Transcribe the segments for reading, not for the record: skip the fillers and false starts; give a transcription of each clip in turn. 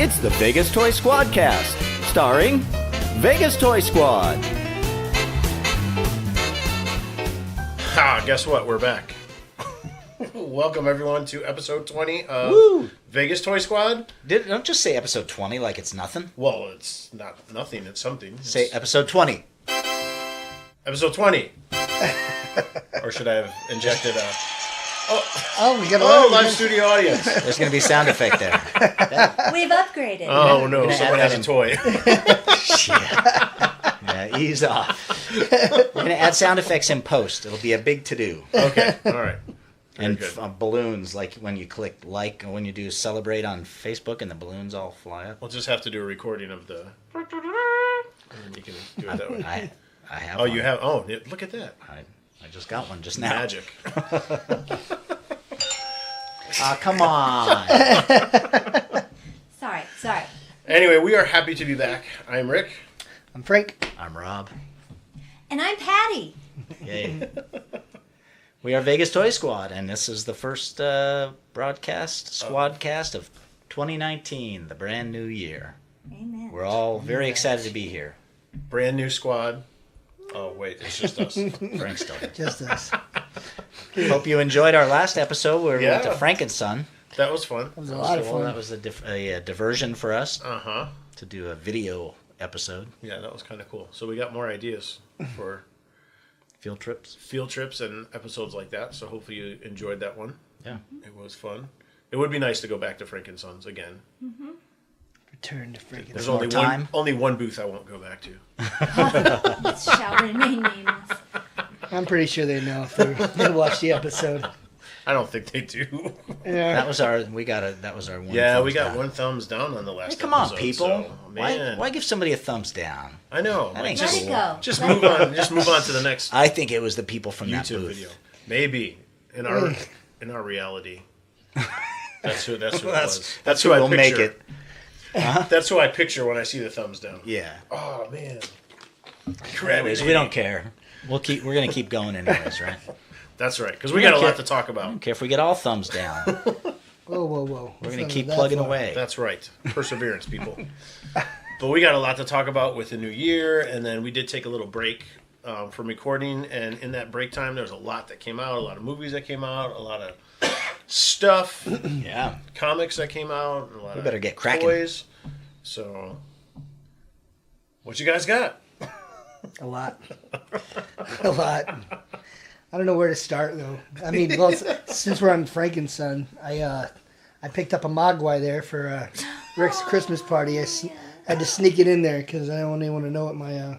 It's the Vegas Toy SquadCast, starring Vegas Toy Squad. Guess what? We're back. Welcome, everyone, to episode 20 of Vegas Toy Squad. Don't just say episode 20 like it's nothing. Well, it's not nothing. It's something. Say episode 20. Episode 20. Or should I have injected a... we got a live studio audience. There's going to be a sound effect there. We've upgraded. Oh, no. Someone has a toy. Yeah, ease off. We're going to add sound effects in post. It'll be a big to-do. Okay. All right. And balloons, like when you click like, or when you do celebrate on Facebook and the balloons all fly up. We'll just have to do a recording of the... And then you can do it that way. I have Oh, one. you have... Oh, look at that. I just got one just now. Magic. Come on. Sorry. Anyway, we are happy to be back. I'm Rick. I'm Frank. I'm Rob. And I'm Patti. Yay. We are Vegas Toy Squad, and this is the first SquadCast of 2019, the brand new year. Amen. We're all very excited to be here. Brand new squad. Oh, wait. It's just us. Frank's still here. Just us. Hope you enjoyed our last episode where we went to Yeah. Frank and Son. That was fun. That was a lot of fun. That was a diversion for us Uh-huh. to do a video episode. Yeah, that was kind of cool. So we got more ideas for Field trips. field trips and episodes like that. So hopefully you enjoyed that one. Yeah. It was fun. It would be nice to go back to Frank and Sons again. Return to freaking. There's more only time. only one booth I won't go back to. It shall remain nameless. I'm pretty sure they know if they watch the episode. I don't think they do. Yeah. That was our one. Yeah, we thumbs got down. one thumbs down on the last Hey, come on, episode, people. so, man. Why give somebody a thumbs down? I know. That ain't Let cool. it go. Just Let move it go. on. Just move on to the next I think it was the people from that YouTube booth. video. Maybe in our reality. That's who it was. That's who I will picture. make it. That's who I picture when I see the thumbs down. Yeah. Oh man. Anyways, we don't care. We're gonna keep going anyways, right? That's right, because we got a lot to talk I about. don't care if we get all thumbs down. Whoa. We're gonna keep plugging away. That's right. Perseverance, people. But we got a lot to talk about with the new year, and then we did take a little break from recording, and in that break time, there was a lot that came out, a lot of movies that came out, a lot of stuff, Yeah. comics that came out, and a lot We of better get cracking. toys. So, what you guys got? A lot. I don't know where to start though. I mean, well, since we're on Frank and Son, I picked up a Mogwai there for Rick's Christmas party. I had to sneak it in there because I don't want anyone to know what my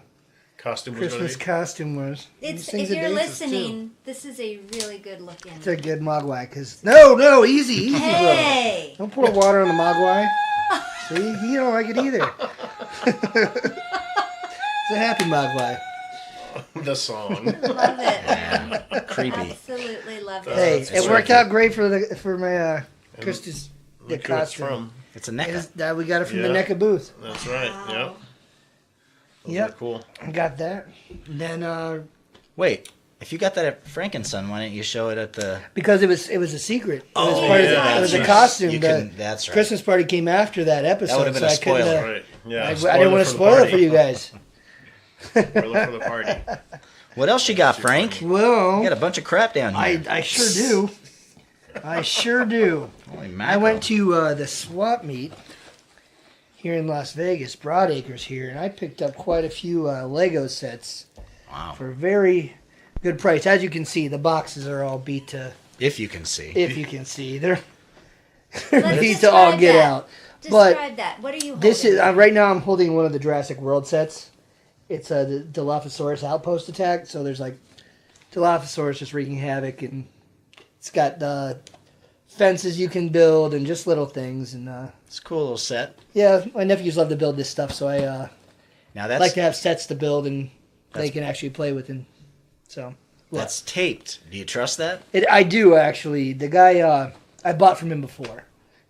Costume was going Christmas to be? costume was. If Things are you're dangerous, listening, this is a really good looking. It's a good Mogwai because no, easy, bro. Hey! Don't pour water on the Mogwai. See, he don't like it either. It's a happy Mogwai. The song. Love it. Yeah. Creepy. Absolutely love it. Hey, That's it worked out great for my Christmas Look who it's costume. from. It's a NECA. That we got it from the Yeah. NECA booth. That's right. Wow. Yep. Yep, Cool. I got that. And then Wait, if you got that at Frank and Son, why didn't you show it at the? because it was a secret. It was Oh, part of yeah, it was a that's costume. You the couldn't- that's right. Christmas party came after that episode, would've been so a I couldn't. spoiler. Right. Yeah. I didn't want to spoil it for you guys. Spoiler for the party. What else you got, Frank? You Well, got a bunch of crap down here. I sure do. I sure do. Holy I mackerel. went to the swap meet here in Las Vegas, Broadacres here, and I picked up quite a few Lego sets Wow. for a very good price. As you can see, the boxes are all beat to, If you can see. if you can see, they're Let's beat to all describe get that. out. But Describe that. What are you holding? this is right now. I'm holding one of the Jurassic World sets. It's the Dilophosaurus outpost attack. So there's like Dilophosaurus just wreaking havoc, and it's got fences you can build and just little things. And It's a cool little set. yeah, my nephews love to build this stuff, so I Now that's like to have sets to build and they can actually play with. And so that's taped. Do you trust that? I do actually. The guy I bought from him before.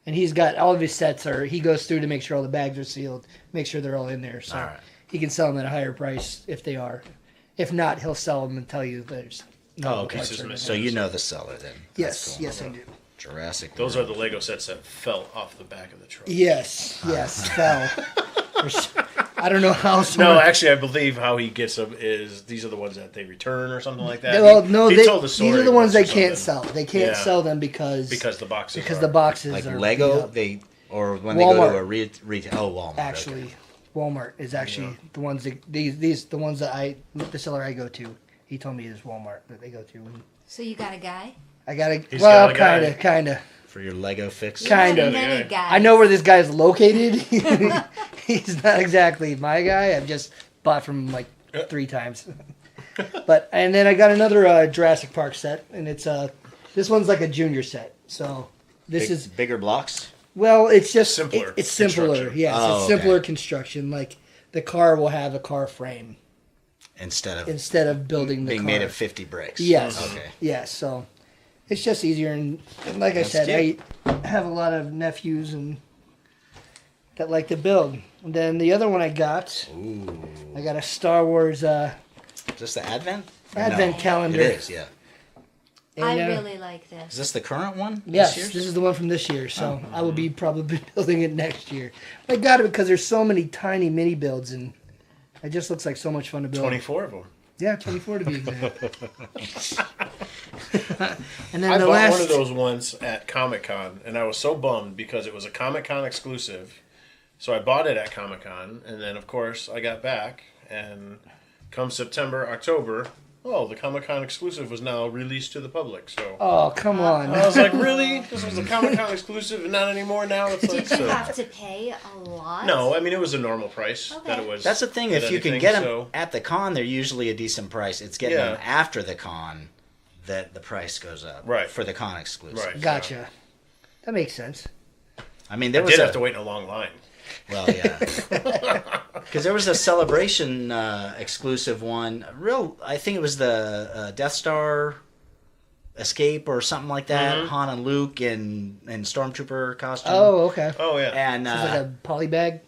And he's got all of his sets he goes through to make sure all the bags are sealed, make sure they're all in there. So All right. he can sell them at a higher price if they are. If not, he'll sell them and tell you there's Oh, okay. parts are in So there. you know the seller then. Yes, That's cool. yes, I do. Jurassic. Those are World. the Lego sets that fell off the back of the truck. Yes, fell. I don't know how. No, actually, I believe how he gets them is these are the ones that they return or something like that. Well, no, he told the these story are the ones they once or can't something. sell. They can't sell them because the boxes the boxes like are Lego. beat up. Or when Walmart. they go to a retail. Oh, Walmart. Actually, okay. Walmart is actually the ones that the ones that the seller I go to. He told me it's Walmart that they go to. So you got a guy? I gotta. He's got a guy. Kind of. For your Lego fix. Kind of. Many guys. I know where this guy's located. He's not exactly my guy. I've just bought from him like 3 times. And then I got another Jurassic Park set, and it's this one's like a junior set. So this is bigger blocks. well, it's just Simpler It's simpler. construction. Yes, Oh, it's simpler okay. construction. Like the car will have a car frame Instead of building the being car. made of 50 bricks. Yes. Okay. Yes. So it's just easier, and like That's I said, cute. I have a lot of nephews and that like to build. And then the other one I got a Star Wars Is this the Advent? Or Advent calendar. It is, yeah. And, I really like Is this. this the current one? Yes, This this year's? is the one from this year. So I will be probably building it next year. I got it because there's so many tiny mini builds, and it just looks like so much fun to build. 24 of them. Yeah, 24 to be exact. And then I the bought last one of those once at Comic-Con, and I was so bummed because it was a Comic-Con exclusive. So I bought it at Comic-Con, and then, of course, I got back, and come September, October, the Comic-Con exclusive was now released to the public. So Oh, come on. I was like, really? This was a Comic-Con exclusive and not anymore now? It's like, Did you have to pay a lot? No, I mean, it was a normal price that it was. That's the thing. at If you can anything, get them so- at the con, they're usually a decent price. It's getting them Yeah. after the con that the price goes up. Right. For the con exclusive. Right. Gotcha. That makes sense. I mean, there I was did have to wait in a long line. Well, yeah. Because there was a Celebration exclusive one. I think it was the Death Star Escape or something like that. Mm-hmm. Han and Luke in Stormtrooper costume. Oh, okay. Oh, yeah. And It's like a poly bag.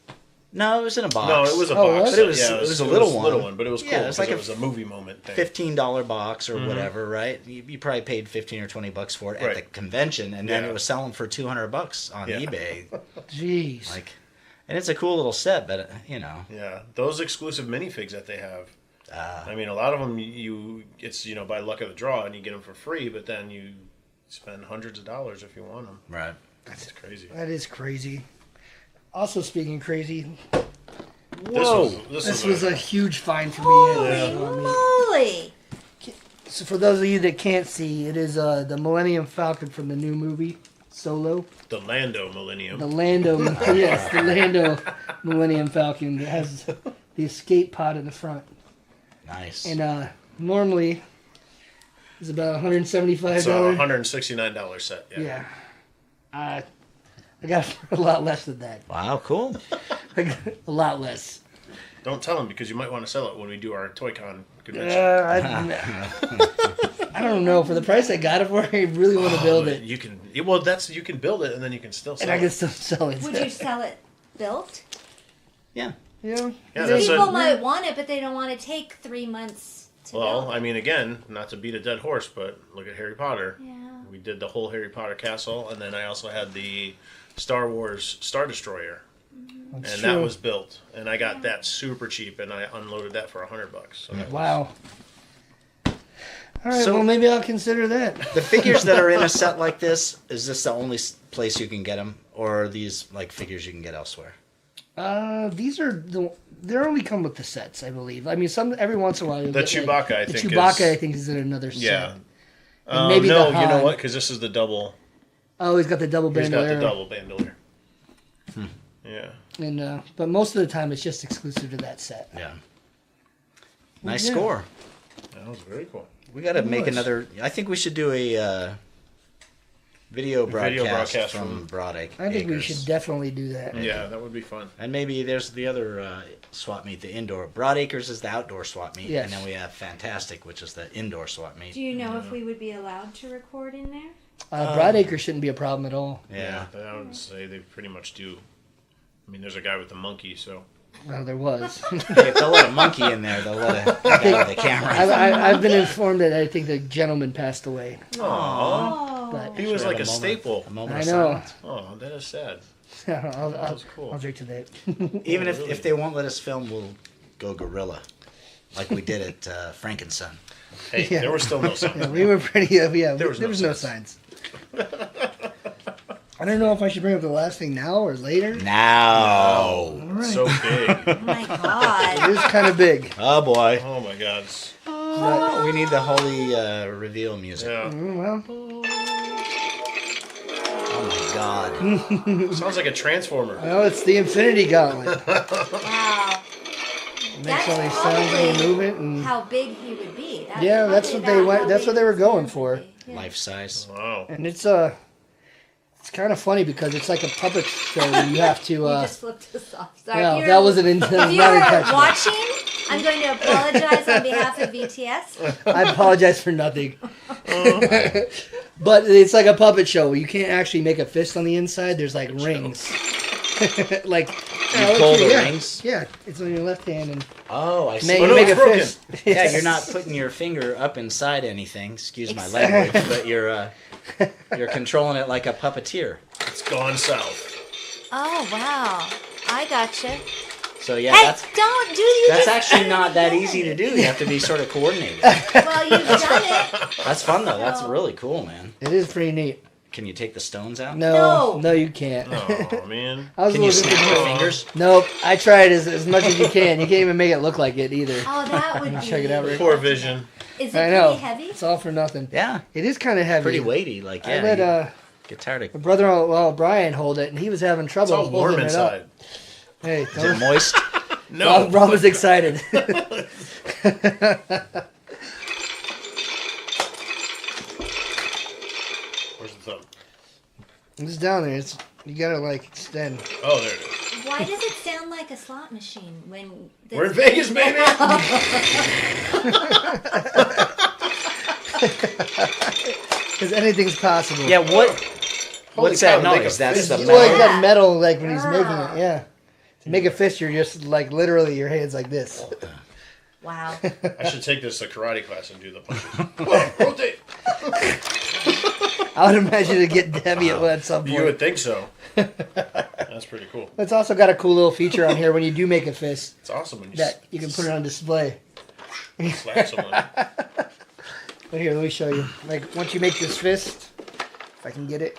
no, it was in a box. No, it was a Oh, box. was it? But Yeah, it was a little one. but it was cool. Yeah, it was like it a was a movie moment thing. $15 box or whatever, right? You probably paid 15 or 20 bucks for it at Right. the convention, and then Yeah. it was selling for 200 bucks on Yeah. eBay. Jeez. And it's a cool little set, but Yeah, those exclusive minifigs that they have. I mean, a lot of them it's by luck of the draw, and you get them for free. But then you spend hundreds of dollars if you want them. right. That's crazy. That is crazy. Also, speaking crazy, This was a huge find for me. Holy moly! So for those of you that can't see, it is the Millennium Falcon from the new movie Solo. the Lando Millennium. The Lando, yes, the Lando Millennium Falcon that has the escape pod in the front. Nice. And normally it's about $175. It's a $169 set. Yeah. I got it for a lot less than that. Wow, cool. A lot less. Don't tell them because you might want to sell it when we do our ToyCon convention. I don't know. For the price I got it for, I really want to build it. You can you can build it and then you can still sell And I it. can still sell it. Would you sell it built? Yeah. Yeah. Yeah, that's People a, might want it, but they don't want to take 3 months to well, build. I mean, again, not to beat a dead horse, but look at Harry Potter. Yeah. We did the whole Harry Potter castle, and then I also had the Star Wars Star Destroyer, That's and true. that was built, and I got that super cheap, and I unloaded that for $100. So that was- Wow. All right, So- well, maybe I'll consider that. The figures that are in a set like this, is this the only place you can get them? Or are these like figures you can get elsewhere? These are they only come with the sets, I believe. I mean, every once in a while. You'll The get, Chewbacca, I the think, Chewbacca, is- I think, is in another set. Yeah. And maybe no, the you know Han. what? Because this is the double. Oh, he's got the double He's bandolier. got the double bandolier. Yeah. And but most of the time, it's just exclusive to that set. Yeah. Nice Yeah. score. That was very cool. We got to It make was. another. I think we should do a video broadcast, broadcast from from- Broadacre. I think we should definitely do that. Yeah, that would be fun. And maybe there's the other swap meet, the indoor. Broadacres is the outdoor swap meet, Yes. and then we have Fantastic, which is the indoor swap meet. Do you know if we would be allowed to record in there? Broadacre shouldn't be a problem at all. Yeah. I would say they pretty much do. I mean, there's a guy with the monkey, so. Well, there was. If they'll let a monkey in there, they'll let a guy with a camera. I've been informed that I think the gentleman passed away. Oh. but He was like a staple. A moment I of know. silence. Oh, that is sad. I'll, That was cool. I'll drink to that. Even if they won't let us film, we'll go guerrilla, like we did at Frankenson. Hey, Yeah. there were still no signs. Yeah, we were pretty. There was was no no signs. I don't know if I should bring up the last thing now or later. Now. All right. So big. Oh my god. It is kind of big. Oh boy. Oh my God. Oh, we need the holy reveal music. Yeah. Well, Oh my god. Sounds like a transformer. well, it's the Infinity Gauntlet. Wow. Makes all these sounds when you move it, and how big he would be. Yeah, that's what they went. That's what they were going for. Life size. Wow. And it's kind of funny because it's like a puppet show. Where you have to. You just flipped us off. Sorry. No, If that wasn't If not you are intentional. watching, I'm going to apologize on behalf of BTS. I apologize for nothing. But it's like a puppet show. You can't actually make a fist on the inside. There's like rings. Like You pull the rings? Yeah, it's on your left hand, and Oh, I see. man, Oh, you no, make a it's broken. fist. Yeah, you're not putting your finger up inside anything. Excuse my language, but you're controlling it like a puppeteer. It's gone south. Oh, wow. I gotcha. So yeah, Hey, that's don't do you that's just- actually not that easy to do. You have to be sort of coordinated. Well, you've done it. That's fun though. That's really cool, man. It is pretty neat. Can you take the stones out? No, No. you can't. Oh man. I was Can a you little snap your disappointed. fingers? Nope, I tried as much as you can. You can't even make it look like it either. Oh, that would be... Check it out, Rick. Poor vision. Is it I know. pretty heavy? It's all for nothing. Yeah, It is kind of heavy. pretty weighty. Like I yeah, let you get tired my of. brother, Brian, hold it, and he was having It's trouble all warm holding it up. inside. Hey, Is it don't, moist? No. Rob was excited. Where's the thumb? It's down there. You gotta like extend. Oh, there it is. Why does it sound like a slot machine when... the- We're in Vegas, baby. Because anything's possible. Yeah. What? Holy What's cow, that make a noise? That's fist. the It's like metal. that metal, like when he's making Ah. it. Yeah. To make a fist, you're just like literally your hands like this. Wow. I should take this to karate class and do the punches. Rotate. I would imagine it get heavy at some point. You would think so. That's pretty cool. It's also got a cool little feature on here when you do make a fist It's awesome when you that you can put it on display. slap someone. But here, let me show you. Like once you make this fist, if I can get it,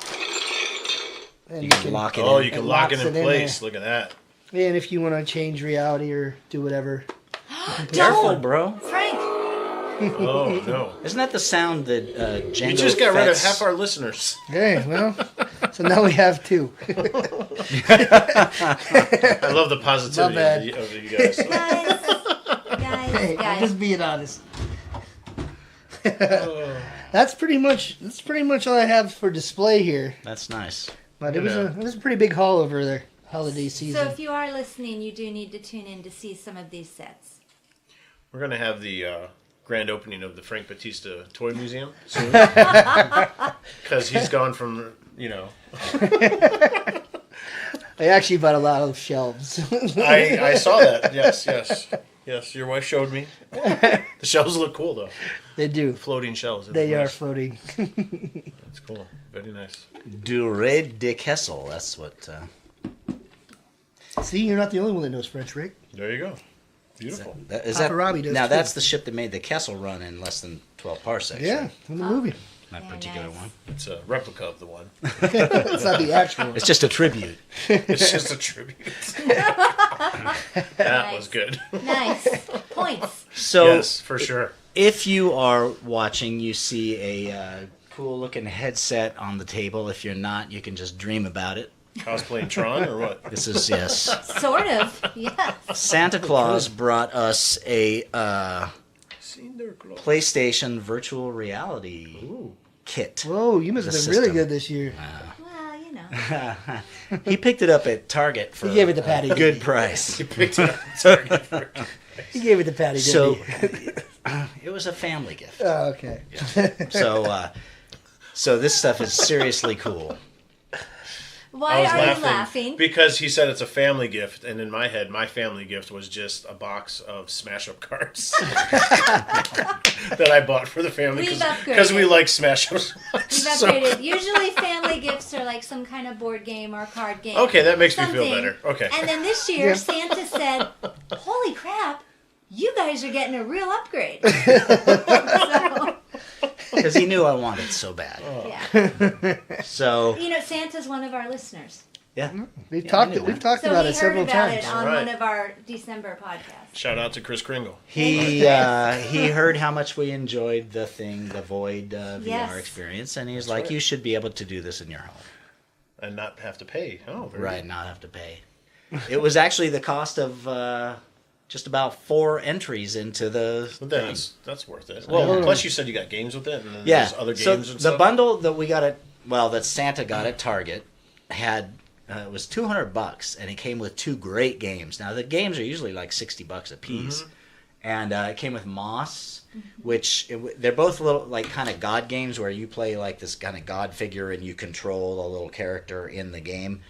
then You can lock it Oh, in. you can It lock it locks in it in place. Look at that. And if you want to change reality or do whatever, Careful, bro. Frank, Oh no. Isn't that the sound that Django You just got rid of Fett's- half our listeners. okay, well, so now we have two. I love the positivity bad. of you guys. Hey, I'm guys. just being honest. That's pretty much all I have for display here. That's nice. But You know. it was a pretty big haul over the holiday So season. if you are listening, you do need to tune in to see some of these sets. We're gonna have the grand opening of the Frank Batista Toy Museum soon, because he's gone from I actually bought a lot of shelves. I saw that. Yes. Your wife showed me. The shelves look cool though. They do. Floating shelves. They are Nice. floating. That's cool. Very nice. Durée de Kessel. That's what. See, you're not the only one that knows French, Rick. There you go. Beautiful. Is that, Paparazzi does now too. that's the ship that made the Kessel run in less than 12 parsecs. Yeah, right? in the movie. That Very particular nice. one. It's a replica of the one. It's not the actual one. It's just a tribute. It's just a tribute. That was good. Nice. Points. So Yes, for sure. if you are watching, you see a cool looking headset on the table. If you're not, you can just dream about it. Cosplaying Tron or what? This is, yes. Sort of. Yes. Santa Claus brought us a Cinderclaw. PlayStation virtual reality kit. Whoa, you must The have been really system. good this year. Well, you know. He picked it up at Target for He gave it to Patti, a didn't good he? price. You picked it up. Sorry. He gave it to Patty, didn't So he? it was a family gift. Oh, okay. So this stuff is seriously cool. Why are you laughing? Because he said it's a family gift, and in my head, my family gift was just a box of smash-up cards that I bought for the family because we like smash-up so much. We've upgraded. Usually family gifts are like some kind of board game or card game. Okay, that makes me feel better. Okay. And then this year, Santa said, holy crap, you guys are getting a real upgrade. Because he knew I wanted it so bad. Yeah. So Santa's one of our listeners. yeah, We've talked about it several times. So he heard about it on one of our December podcasts. Shout out to Chris Kringle. he heard how much we enjoyed the Void VR Yes. experience, and he's like, "You should be able to do this in your home, And not have to pay. Oh, very right? good. Not have to pay." It was actually the cost of just about 4 entries into the But then that's worth it. Well, plus you said you got games with it, and then there's other games so and the stuff. bundle that we got that Santa got at Target had it was $200, and it came with 2 great games. Now the games are usually like $60 a piece, and it came with Moss, which they're both little like kind of god games where you play like this kind of god figure and you control a little character in the game.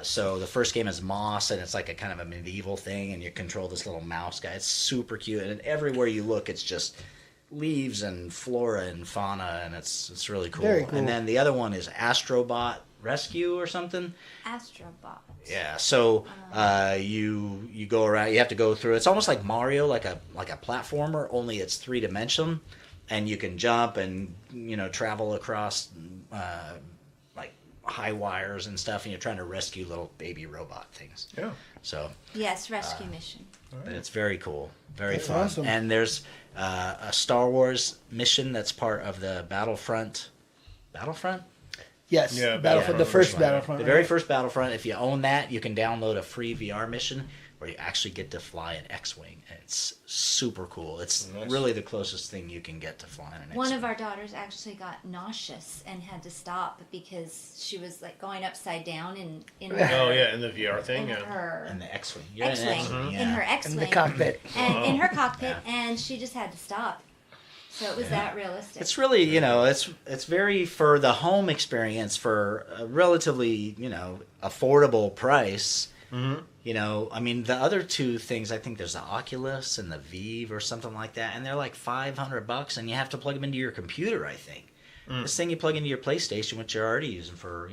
So the first game is Moss, and it's like a kind of a medieval thing, and you control this little mouse guy. It's super cute, and everywhere you look, it's just leaves and flora and fauna, and it's really cool. Very cool. And then the other one is Astrobot Rescue or something. Astrobot. Yeah. So you go around. You have to go through. It's almost like Mario, like a platformer, only it's 3-dimensional, and you can jump and travel across. High wires and stuff, and you're trying to rescue little baby robot things. Yeah. So Yes, rescue mission. it's very cool, very That's fun. awesome. And there's a Star Wars mission that's part of the Battlefront. Battlefront? Yes, Yeah, Battlefront, the first Battlefront. Battlefront. The very first Battlefront. If you own that, you can download a free VR mission where you actually get to fly an X-wing. And it's super cool. It's Nice. really the closest thing you can get to flying an X-wing. One of our daughters actually got nauseous and had to stop because she was like going upside down in Oh yeah, in the VR thing. in Yeah. her And the X-wing. You're in an X-wing, X-wing, in her in X-wing, the cockpit. and in her cockpit, and she just had to stop. So it was that realistic. It's really, it's very for the home experience for a relatively, affordable price. Mm-hmm. I mean, the other 2 things, I think there's the Oculus and the Vive or something like that, and they're like $500, and you have to plug them into your computer, I think. This thing you plug into your PlayStation, which you're already using for,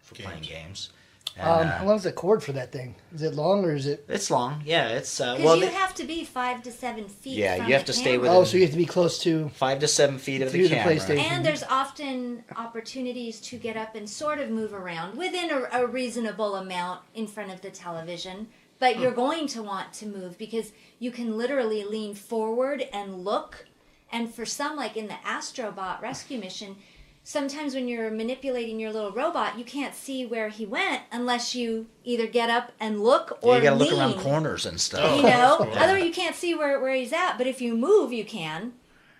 for playing games. And, How long's the cord for that thing? Is it long or is it? it's long, yeah. It's Because you have to be 5 to 7 feet. Yeah, from you have the to stay camera. within- Oh, so you have to be close to. 5 to 7 feet of To the the camera. PlayStation. And there's often opportunities to get up and sort of move around within a reasonable amount in front of the television. But you're going to want to move because you can literally lean forward and look. And for some, like in the Astrobot rescue mission, sometimes when you're manipulating your little robot, you can't see where he went unless you either get up and look or you gotta lean. look around corners and stuff. You know, otherwise you can't see where he's at. But if you move, you can.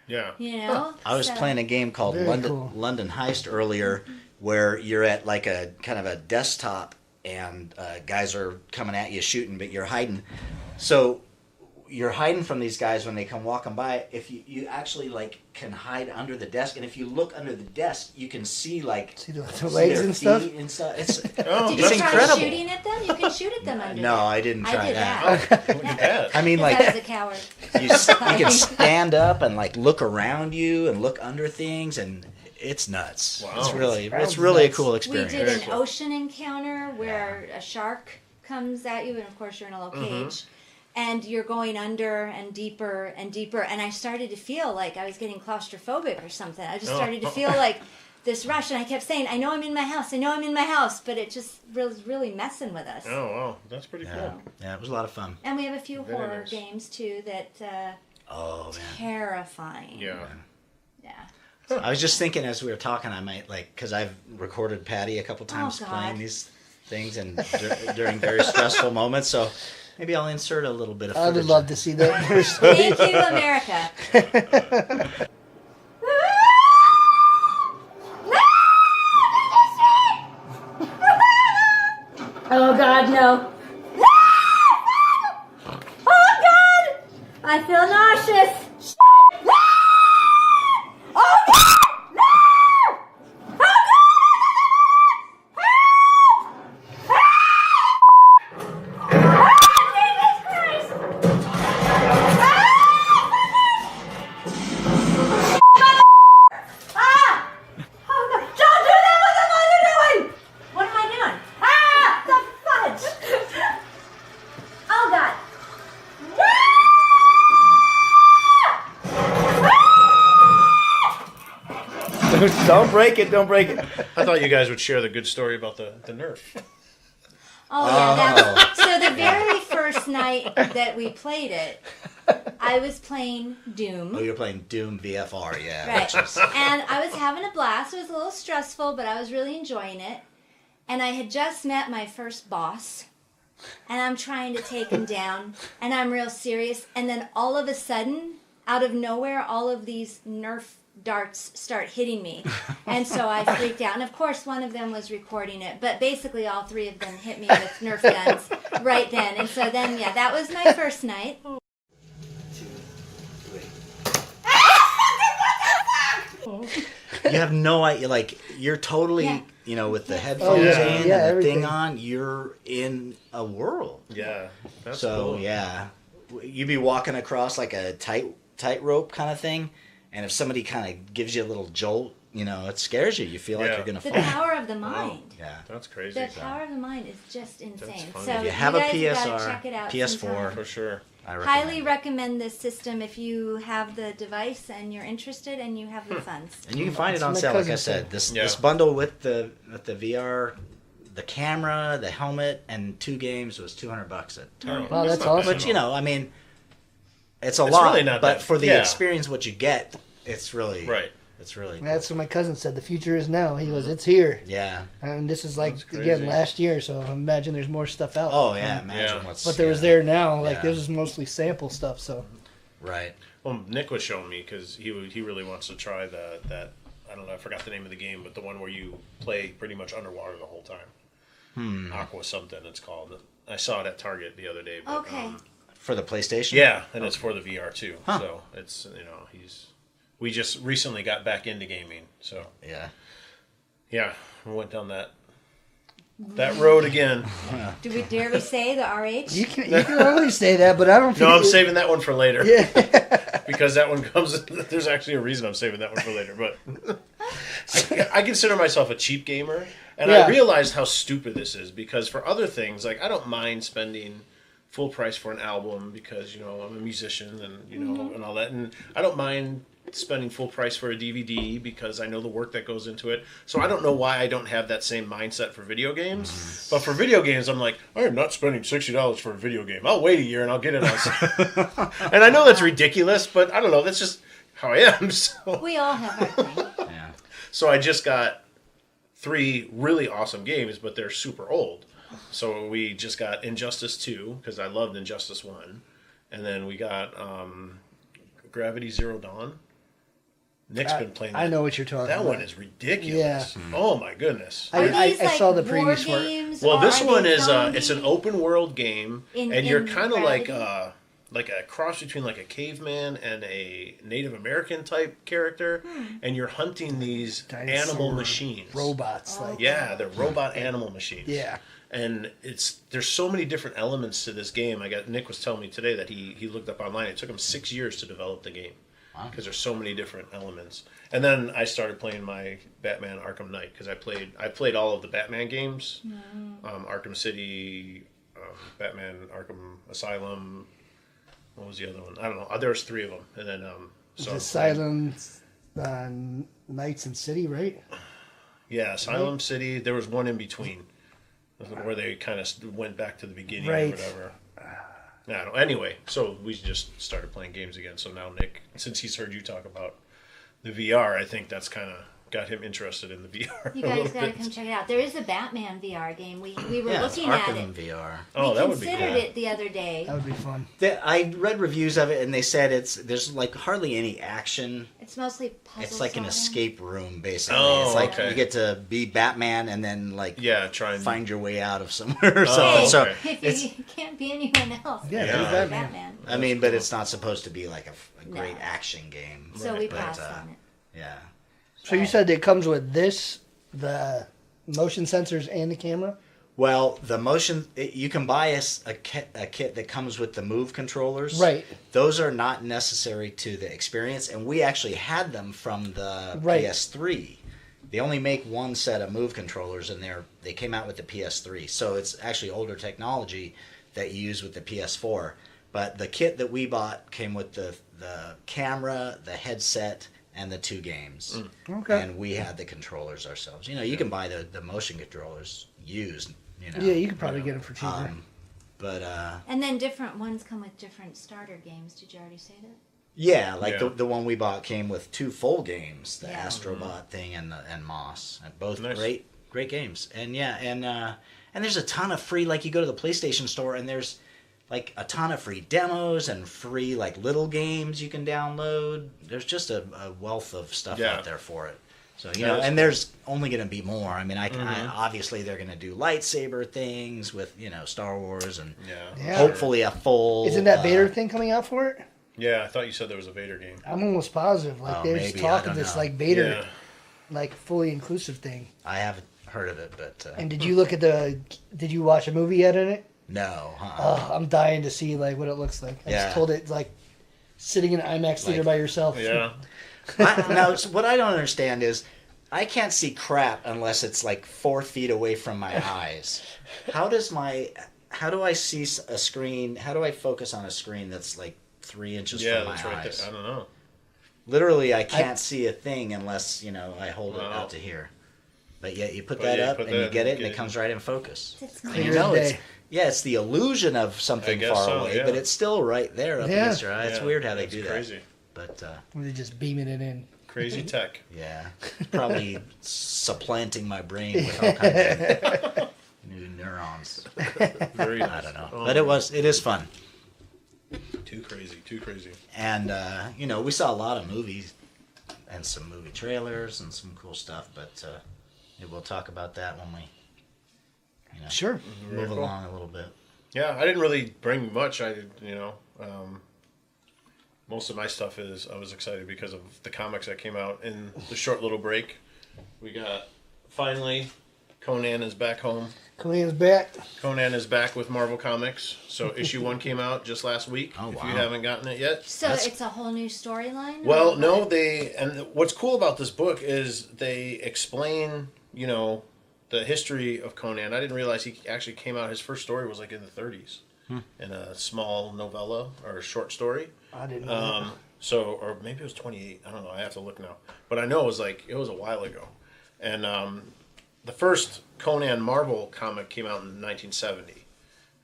Yeah. You know, I was playing a game called Very London cool. London Heist earlier, where you're at like a kind of a desktop, and guys are coming at you shooting, but you're hiding. So you're hiding from these guys when they come walking by. If you actually like can hide under the desk, and if you look under the desk, you can see like See the legs their and stuff? feet and stuff. It's Oh, Did it's you try incredible. shooting at them? You can shoot at them under No, there. I didn't try I did that. that. Look at that. I mean, Because like I was a coward. you can stand up and like look around you and look under things, and it's nuts. Wow. It's really Sounds a nuts. cool We experience. did Very an cool. ocean encounter where a shark comes at you, and of course you're in a little cage, and you're going under and deeper, and I started to feel like I was getting claustrophobic or something. I just started to feel like this rush, and I kept saying, I know I'm in my house, I know I'm in my house, but it just was really messing with us. Oh wow, that's pretty cool. Yeah, it was a lot of fun. And we have a few Very horror nice. games too that Oh man. terrifying. Yeah. Yeah. I was just thinking as we were talking, I might because I've recorded Patti a couple times God. playing these things and during very stressful moments. So maybe I'll insert a little bit of. I would footage. love to see that. Thank you, America. Oh God, no. Oh God! I feel nauseous. Oh God! No! Oh God! Don't break it. Don't break it. I thought you guys would share the good story about the Nerf. Oh, yeah. So the very first night that we played it, I was playing Doom. Oh, you're playing Doom VFR, yeah. Right. And I was having a blast. It was a little stressful, but I was really enjoying it. And I had just met my first boss. And I'm trying to take him down. And I'm real serious. And then all of a sudden, out of nowhere, all of these Nerf darts start hitting me. And so I freaked out. And of course, one of them was recording it. But basically, all three of them hit me with Nerf guns right then. And so then, yeah, that was my first night. You have no idea, like, you're totally, Yeah. you know, with the headphones yeah. in Yeah, and the everything. thing on, you're in a world. Yeah, that's So, cool. yeah. You'd be walking across like a tightrope kind of thing, and if somebody kind of gives you a little jolt, you know, it scares you. You feel like Yeah. you're going to The fall. power of the mind. Yeah. That's crazy. The power of the mind is just insane. funny. So If you have a guys PSR, gotta check it out PS4, sometime. For sure. I Highly it. recommend this system if you have the device and you're interested and you have the funds. And you can find it That's on what my sale, like I cousin said. said. This bundle with the VR, the camera, the helmet, and 2 games was $200 at Target. Wow, that's not awesome. But you know, I mean, it's a It's lot. really not but that- for the yeah. experience, what you get, it's really Right. It's really That's what my cousin said. The future is now. He goes, it's here. yeah. And this is like, That's crazy. again, last year, so I imagine there's more stuff out. Oh yeah, imagine Yeah. what's But there was yeah, there now. Like, Yeah. this is mostly sample stuff, so. right. Well, Nick was showing me because he really wants to try that. I don't know. I forgot the name of the game, but the one where you play pretty much underwater the whole time. Aqua something it's called. I saw it at Target the other day. But, Okay. For the PlayStation. Yeah, and it's for the VR too. Huh. So it's we just recently got back into gaming. So Yeah. yeah, we went down that road again. Dare we say the RH? You can always say that, but I don't think No, I'm saving that one for later. Yeah. Because that one comes. There's actually a reason I'm saving that one for later. But I consider myself a cheap gamer, and Yeah. I realized how stupid this is. Because for other things, like I don't mind spending full price for an album because I'm a musician and and all that, and I don't mind spending full price for a DVD because I know the work that goes into it. So I don't know why I don't have that same mindset for video games. But for video games, I'm like, I am not spending $60 for a video game. I'll wait a year and I'll get it on sale. And I know that's ridiculous, but I don't know. That's just how I am. We all have our thing. Yeah. So I just got 3 really awesome games, but they're super old. So we just got Injustice 2 because I loved Injustice 1. And then we got Gravity Zero Dawn. Nick's been playing that. I know what you're talking That about. one is ridiculous. Yeah. Oh my goodness. I- Are these like saw the war previews for it. games? Well, or this are one they is it's an zombie? open world game, and you're in kind of like Gravity? like a cross between like a caveman and a Native American type character, and you're hunting these Dinosaur animal machines. Robots. Like, Yeah, they're robot animal machines. Yeah. And there's so many different elements to this game. Nick was telling me today that he looked up online. It took him 6 years to develop the game because there's so many different elements. And then I started playing my Batman Arkham Knight because I played all of the Batman games, Arkham City, Batman Arkham Asylum. What was the other one? I don't know. There was 3 of them, and then so Asylum, Knights and City, right? Yeah, Asylum City. There was one in between where they kind of went back to the beginning or Right. whatever. I don't know. Anyway, so we just started playing games again. So now Nick, since he's heard you talk about the VR, I think that's kind of got him interested in the VR. You a guys little gotta bit. come check it out. There is a Batman VR game. We were Yeah, it's looking at Arkham it. VR. Oh, We that would be considered cool. it the other day. That would be fun. I read reviews of it, and they said there's like hardly any action. It's mostly puzzle It's like an solving. escape room, basically. Oh, it's like okay. you get to be Batman and then like Yeah, try and find your way out of somewhere or Oh, something. So okay. If you can't be anyone else, Yeah, Yeah. be Batman. Batman. I mean, but it's not supposed to be like a great No. action game. So we But, passed on it. Yeah. So you said it comes with this, the motion sensors, and the camera? Well, the motion you can buy a kit that comes with the Move controllers. Right. Those are not necessary to the experience, and we actually had them from the Right. PS3. They only make one set of Move controllers, and they came out with the PS3, so it's actually older technology that you use with the PS4. But the kit that we bought came with the camera, the headset, and the 2 games. Okay. And we had the controllers ourselves. You know, you can buy the motion controllers used, you know. Yeah, you could probably get them for cheaper. But And then different ones come with different starter games. Did you already say that? yeah, like Yeah. the one we bought came with 2 full games, the Yeah. Astrobot thing and Moss. And both Nice. great games. And yeah, and there's a ton of free, like you go to the PlayStation store and there's like a ton of free demos and free like little games you can download. There's just a wealth of stuff Yeah. out there for it. So you Yeah, know, that's and there's only going to be more. I mean, I obviously they're going to do lightsaber things with Star Wars and Yeah. hopefully a full. Isn't that Vader thing coming out for it? Yeah, I thought you said there was a Vader game. I'm almost positive. Like Oh, there's maybe, talk I of don't this know. like Vader, Yeah. like fully inclusive thing. I haven't heard of it, but And did you look at did you watch a movie yet in it? no. Oh, I'm dying to see like what it looks like. I Yeah. just told it like sitting in an IMAX theater Like- by yourself. Yeah. Now, what I don't understand is I can't see crap unless it's like 4 feet away from my eyes. How do I see a screen? How do I focus on a screen that's like 3 inches Yeah, from my that's right eyes? there. I don't know. Literally, I can't see a thing unless I hold it Wow. out to here. But yet you put But that yeah, you up put and you that get and it, and get it it. comes right in focus. It's And Clear you as know, day. it's the illusion of something guess far so, away, yeah. but it's still right there up Yeah. against your eye. It's Yeah, weird how they that's do crazy. that. But They're just beaming it in. Crazy tech. yeah, probably supplanting my brain with all kinds of new neurons. Very I nice. don't know, Oh, but it is fun. too crazy. Too crazy. And we saw a lot of movies and some movie trailers and some cool stuff, but we'll talk about that when we Sure. move cool. along a little bit. Yeah, I didn't really bring much. Most of my stuff is I was excited because of the comics that came out in the short little break. We got finally Conan is back home. Colin's back. Conan is back with Marvel Comics. So issue 1 came out just last week. Oh, If wow. you haven't gotten it yet. So That's- it's a whole new storyline? Well, or no, what? and what's cool about this book is they explain, the history of Conan. I didn't realize he actually came out. His first story was like in the 30s, in a small novella or a short story. I didn't know. Or maybe it was 28. I don't know. I have to look now. But I know it was a while ago. And the first Conan Marvel comic came out in 1970.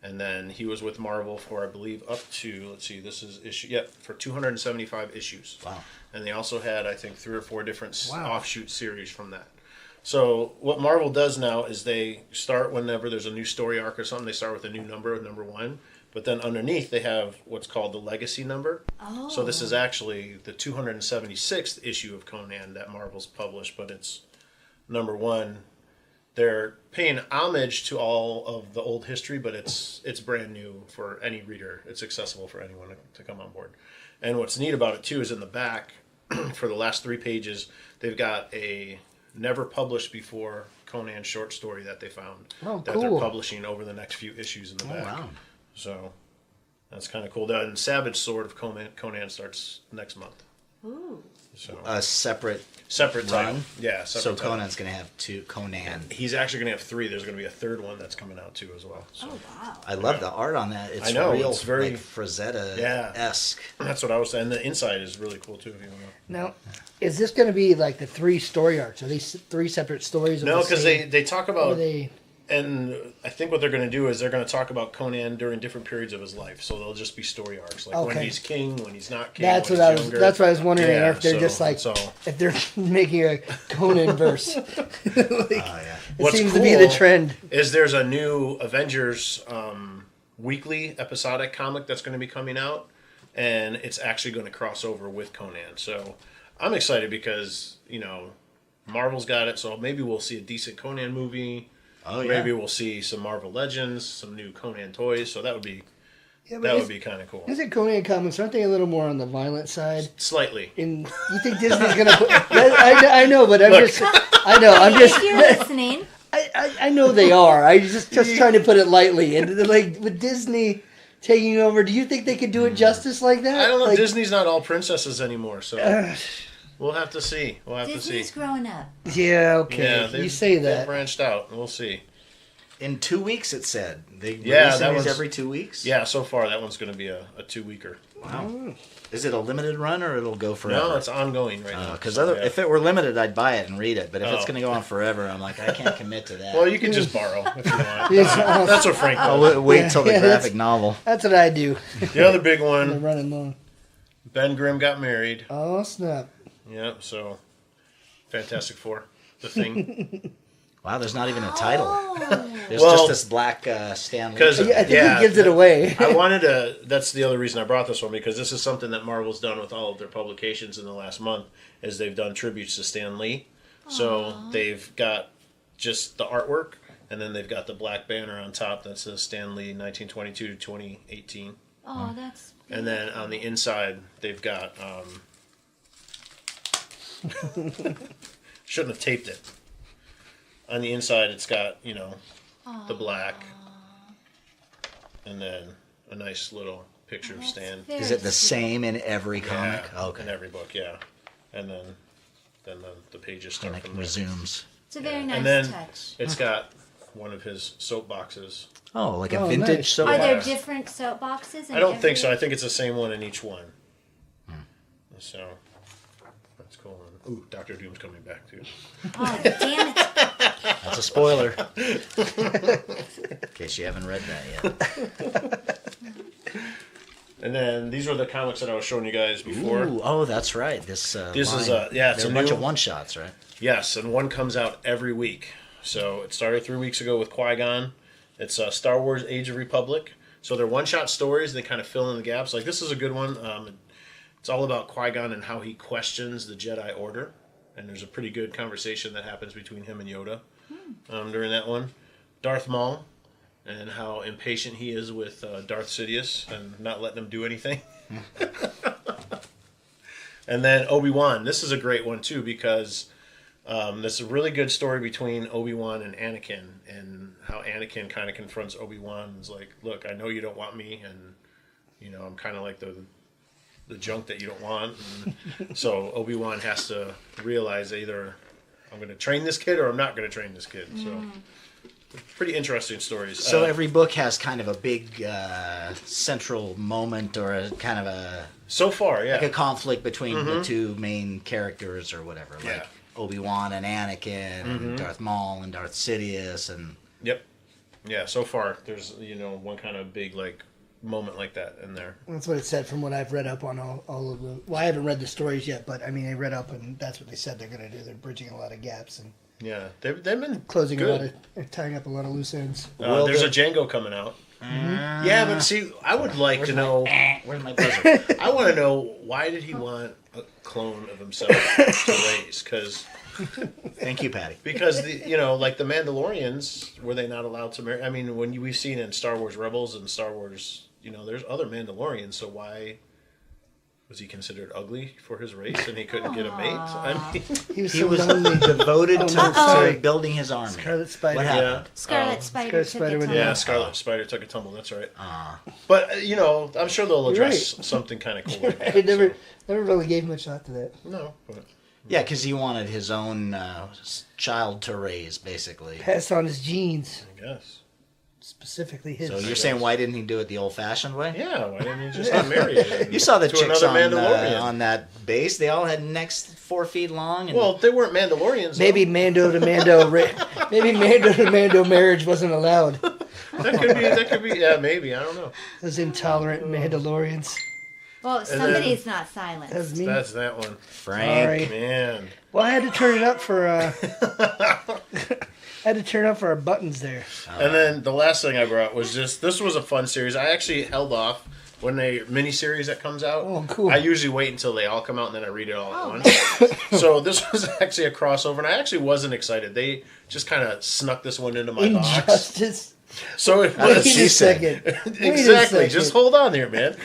And then he was with Marvel for, I believe, up to, this is for 275 issues. Wow. And they also had, I think, 3 or 4 different Wow. offshoot series from that. So what Marvel does now is they start whenever there's a new story arc or something, they start with a new number 1. But then underneath they have what's called the legacy number. Oh. So this is actually the 276th issue of Conan that Marvel's published, but it's number 1. They're paying homage to all of the old history, but it's brand new for any reader. It's accessible for anyone to come on board. And what's neat about it too is in the back, for the last 3 pages, they've got a never published before Conan short story that they found Oh, that cool. they're publishing over the next few issues in the back. wow. So that's kind of cool. And Savage Sword of Conan starts next month. Ooh. So A separate separate title. run? Yeah, So separate title. Conan's going to have 2 Conan. He's actually going to have 3. There's going to be a 3rd one that's coming out too as well. So Oh, wow. I love the art on that. It's I know, real, it's very- like Frazetta-esque. that's what I was saying. The inside is really cool too. If you want to. Now, is this going to be like the 3 story arcs? Are these 3 separate stories? No, because because they talk about, they. and I think what they're going to do is they're going to talk about Conan during different periods of his life. So they'll just be story arcs, like when Okay. he's king, when he's not king. That's when what I he's was. younger. That's what I was wondering Yeah, if they're so- just like so. if they're making a Conan verse. It What's seems to be the cool trend. Is there's a new Avengers weekly episodic comic that's going to be coming out, and it's actually going to cross over with Conan. So I'm excited because Marvel's got it. So maybe we'll see a decent Conan movie. Oh, yeah. Maybe we'll see some Marvel Legends, some new Conan toys. So that would be Yeah, but that would be kind of cool. Isn't Conan comics? Aren't they a little more on the violent side? Slightly. And you think Disney's gonna put? I know, but I'm Look. just. I know. I'm just. If you're listening, I know they are. I just trying to put it lightly. And like with Disney taking over, do you think they could do it justice like that? I don't know. Like, Disney's not all princesses anymore, so we'll have to see. We'll have to Disney's see. growing up. Yeah. Okay. Yeah, you they've- say they've that. branched out. We'll see. In 2 weeks, it said. They Yeah, releasing that these was- every 2 weeks? Yeah, so far that one's going to be a 2-weeker. Wow. Is it a limited run or it'll go forever? No, it's ongoing right now. Because So, yeah. if it were limited, I'd buy it and read it. But if it's Oh. going to go on forever, I'm like, I can't commit to that. Well, you can just borrow if you want. Yes. That's what Frank I'll does. wait till the Yeah, graphic novel. That's what I do. The other big I'm one, running long. Ben Grimm got married. Oh, snap. Yep, so Fantastic Four, the Thing. Wow, there's not even a title. Oh. There's Well, just this black Stan Lee. 'cause- Yeah, I think Yeah. he gives it away. I wanted to. That's the other reason I brought this one, because this is something that Marvel's done with all of their publications in the last month. Is they've done tributes to Stan Lee. So they've got just the artwork, and then they've got the black banner on top that says Stan Lee 1922 to 2018. Oh, that's. And then on the inside, they've got. Shouldn't have taped it. On the inside, it's got, the black. And then a nice little picture of That's Stan. very Is it the sweet. same in every comic? Yeah, Okay. in every book, yeah. And then the pages start And it from there. resumes. It's a very Yeah. nice And then touch. it's got one of his soapboxes. Oh, like a Oh, vintage nice. soap. Are there Yeah. different soapboxes? I don't think so. I think it's the same one in each one. So that's cool. Ooh, Doctor Doom's coming back too. Oh, damn it. That's a spoiler. In case you haven't read that yet. And then these were the comics that I was showing you guys before. Ooh, oh, that's right. This This is line. it's They're a a bunch new- of one-shots, right? Yes, and one comes out every week. So it started 3 weeks ago with Qui-Gon. It's Star Wars Age of Republic. So they're one-shot stories. They kind of fill in the gaps. Like, this is a good one. It's all about Qui-Gon and how he questions the Jedi Order. And there's a pretty good conversation that happens between him and Yoda during that one. Darth Maul and how impatient he is with Darth Sidious and not letting him do anything. And then Obi-Wan. This is a great one, too, because this is a really good story between Obi-Wan and Anakin, and how Anakin kind of confronts Obi-Wan and is like, look, I know you don't want me, and, I'm kind of like the junk that you don't want. And so Obi-Wan has to realize either I'm going to train this kid or I'm not going to train this kid. So pretty interesting stories. So every book has kind of a big central moment or a kind of so far, yeah. like a conflict between the two main characters or whatever. Like Yeah. Obi-Wan and Anakin and Darth Maul and Darth Sidious and Yep. Yeah, so far there's, one kind of big, moment like that in there. That's what it said from what I've read up on all of the... Well, I haven't read the stories yet, but, I read up, and that's what they said they're going to do. They're bridging a lot of gaps and Yeah, they've been closing good. tying up a lot of loose ends. There's a Django coming out. Yeah, but see, I would like to know. where's my buzzer? I want to know, why did he want a clone of himself to raise? Thank you, Patti. Because like the Mandalorians, were they not allowed to marry? We've seen in Star Wars Rebels and Star Wars, there's other Mandalorians. So why was he considered ugly for his race and he couldn't get a mate? He was He so was lonely. devoted Uh-oh. to building his army. Scarlet Spider. What Yeah. happened? Scarlet Spider Scarlet took Spider it would- to Yeah, him. Scarlet Spider took a tumble. That's right. But I'm sure they'll You're address right. something kind of cool. Like that, I never so. really gave much thought to that. No, but Yeah, because he wanted his own child to raise, basically. Passed on his genes, I guess. specifically his. So you're saying why didn't he do it the old-fashioned way? Yeah, why didn't he just get married? You saw the to chicks another on, Mandalorian. on that base. They all had necks 4 feet long. And Well, they weren't Mandalorians. though. Maybe Mando to Mando. Maybe Mando to Mando marriage wasn't allowed. That could be. Yeah, maybe. I don't know. Those intolerant Mandalorians. Well, somebody's not silent. That's me. That's that one. Frank. Sorry. Man. Well, I had to turn it up for. I had to turn up for our buttons there. And then the last thing I brought was just, this was a fun series. I actually held off when they miniseries that comes out. Oh, cool. I usually wait until they all come out and then I read it all at Oh, once. So this was actually a crossover, and I actually wasn't excited. They just kind of snuck this one into my box. Injustice. So it Wait was a second. Wait a exactly. second. Just hold on here, man.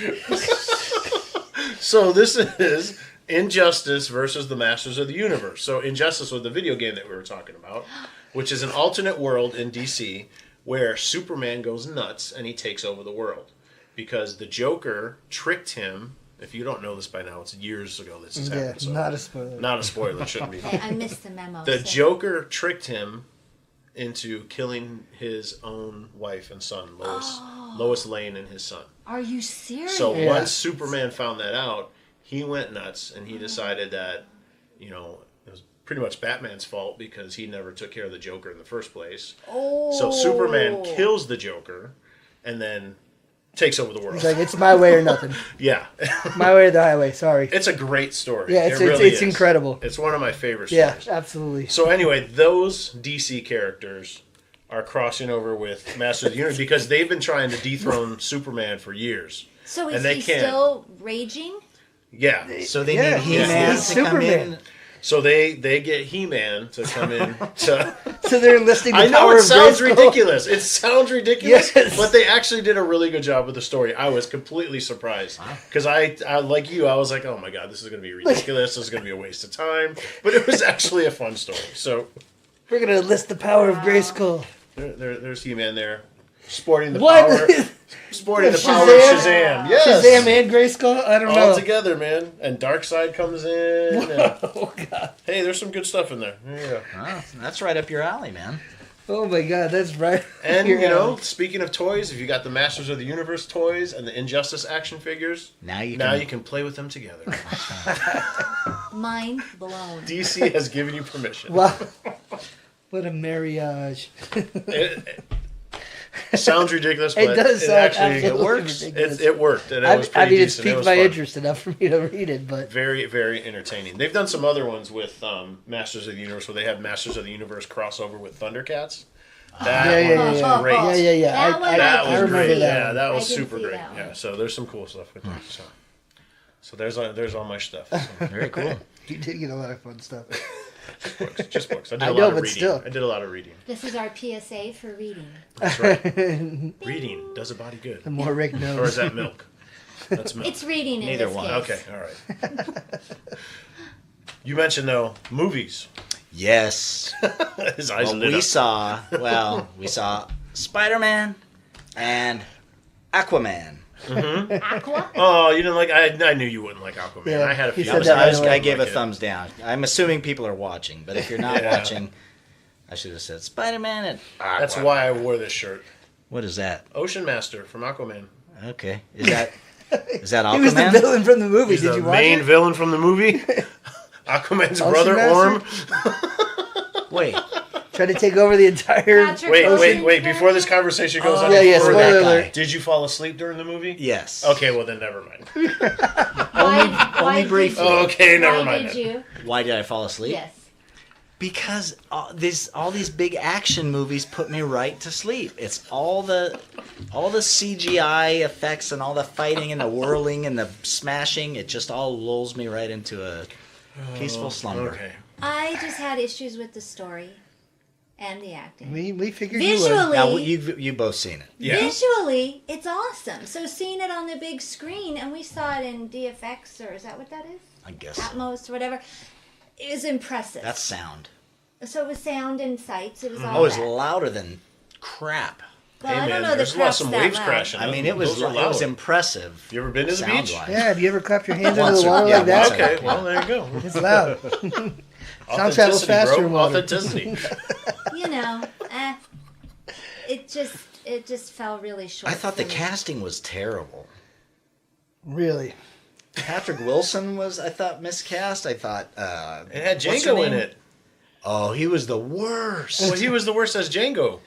So this is Injustice versus the Masters of the Universe. So Injustice was the video game that we were talking about, which is an alternate world in DC where Superman goes nuts and he takes over the world because the Joker tricked him. If you don't know this by now, it's years ago this has Yeah, happened. So not a spoiler. not a spoiler. It shouldn't be. I missed the memo. The so- Joker tricked him into killing his own wife and son, Lois Lane and his son. Are you serious? So once Superman found that out, he went nuts and he decided that, it was pretty much Batman's fault because he never took care of the Joker in the first place. So Superman kills the Joker and then takes over the world. He's like, it's my way or nothing. Yeah. My way or the highway, sorry. It's a great story. Yeah, it really it's is. incredible. It's one of my favorite stories. Yeah, absolutely. So anyway, those DC characters are crossing over with Masters of the Universe because they've been trying to dethrone Superman for years. So is and they he can't. Still raging? Yeah. So they Yeah, need He-Man he's to come Superman. in. So they get He-Man to come in to... So they're enlisting the I know power it of sounds Grayskull. ridiculous. It sounds ridiculous, Yes. but they actually did a really good job with the story. I was completely surprised because I like you, I was like, oh my god, this is going to be ridiculous. This is going to be a waste of time. But it was actually a fun story. So We're going to enlist the power of Grayskull. there's He-Man there, sporting the What? power, sporting the power of Shazam? Shazam. Yes. Shazam and Grayskull? I don't All know. together, man. And Darkseid comes in. And, Oh, God. hey, there's some good stuff in there. Yeah. Oh, that's right up your alley, man. Oh, my God. That's right. And, You're speaking of toys, if you got the Masters of the Universe toys and the Injustice action figures, Now you can play with them together. Mind blown. DC has given you permission. Wow. What a marriage. It sounds ridiculous, but It does sound actually absolutely works. ridiculous. It worked, and it was I pretty mean, it's decent. It piqued was my fun. interest enough for me to read it, but Very, very entertaining. They've done some other ones with Masters of the Universe where they have Masters of the Universe crossover with Thundercats. That one was great. yeah. That one That I was can great. see. Yeah, that I was can super see great. that one. Yeah, so there's some cool stuff with that. So there's all my stuff. So. Very cool. you did get a lot of fun stuff. Just books. I did I a know, lot of but reading. still. I did a lot of reading. This is our PSA for reading. That's right. Reading does a body good. The more Rick knows. Or is that milk? That's milk. It's reading in Neither this one. case. Okay, all right. You mentioned though movies. Yes. His eyes Well, lit up. we saw Spider-Man and Aquaman. Aqua? Oh, you didn't like? I knew you wouldn't like Aquaman. Yeah, I had a he feeling. said that right away. I gave a Like it. thumbs down. I'm assuming people are watching, but if you're not Yeah. watching, I should have said Spider-Man and Aquaman. That's why I wore this shirt. What is that? Ocean Master from Aquaman. Okay. Is that Aquaman? He was the villain from the movie. He's Did the you watch main it? villain from the movie. Aquaman's Ocean brother Master? Orm. Wait. Tried to take over the entire... Patrick Wait. Ocean Before this conversation goes Oh, on, yeah, any spoiler further, alert. did you fall asleep during the movie? Yes. Okay, well then never mind. Why did briefly. you? Okay, never Why mind did then. you? Why did I fall asleep? Yes. Because all these big action movies put me right to sleep. It's all the CGI effects and all the fighting and the whirling and the smashing. It just all lulls me right into a peaceful slumber. Okay. I just had issues with the story and the acting. We figured you would. Visually, Now you both seen it. Yeah. visually, it's awesome. So seeing it on the big screen, and we saw it in DFX, or is that what that is? I guess Atmos, or whatever. It was impressive. that's sound. So it was sound and sights. It was all Oh, it was that. louder than crap. Well, Hey, I don't man, know the there's crap's some that waves loud. crashing. I mean, it was Those are loud. impressive. You ever been to the sound beach? wise. Yeah, have you ever clapped your hands Once into the or- water yeah, like that? once or- Okay, well there you go. It's loud. Sound travels Authenticity, faster bro. in water. Authenticity. You know, it just fell really short. I thought the for me. casting was terrible. Really? Patrick Wilson was, I thought, miscast. I thought It had what's her Django in name? it. Oh, he was the worst. Well, he was the worst as Django.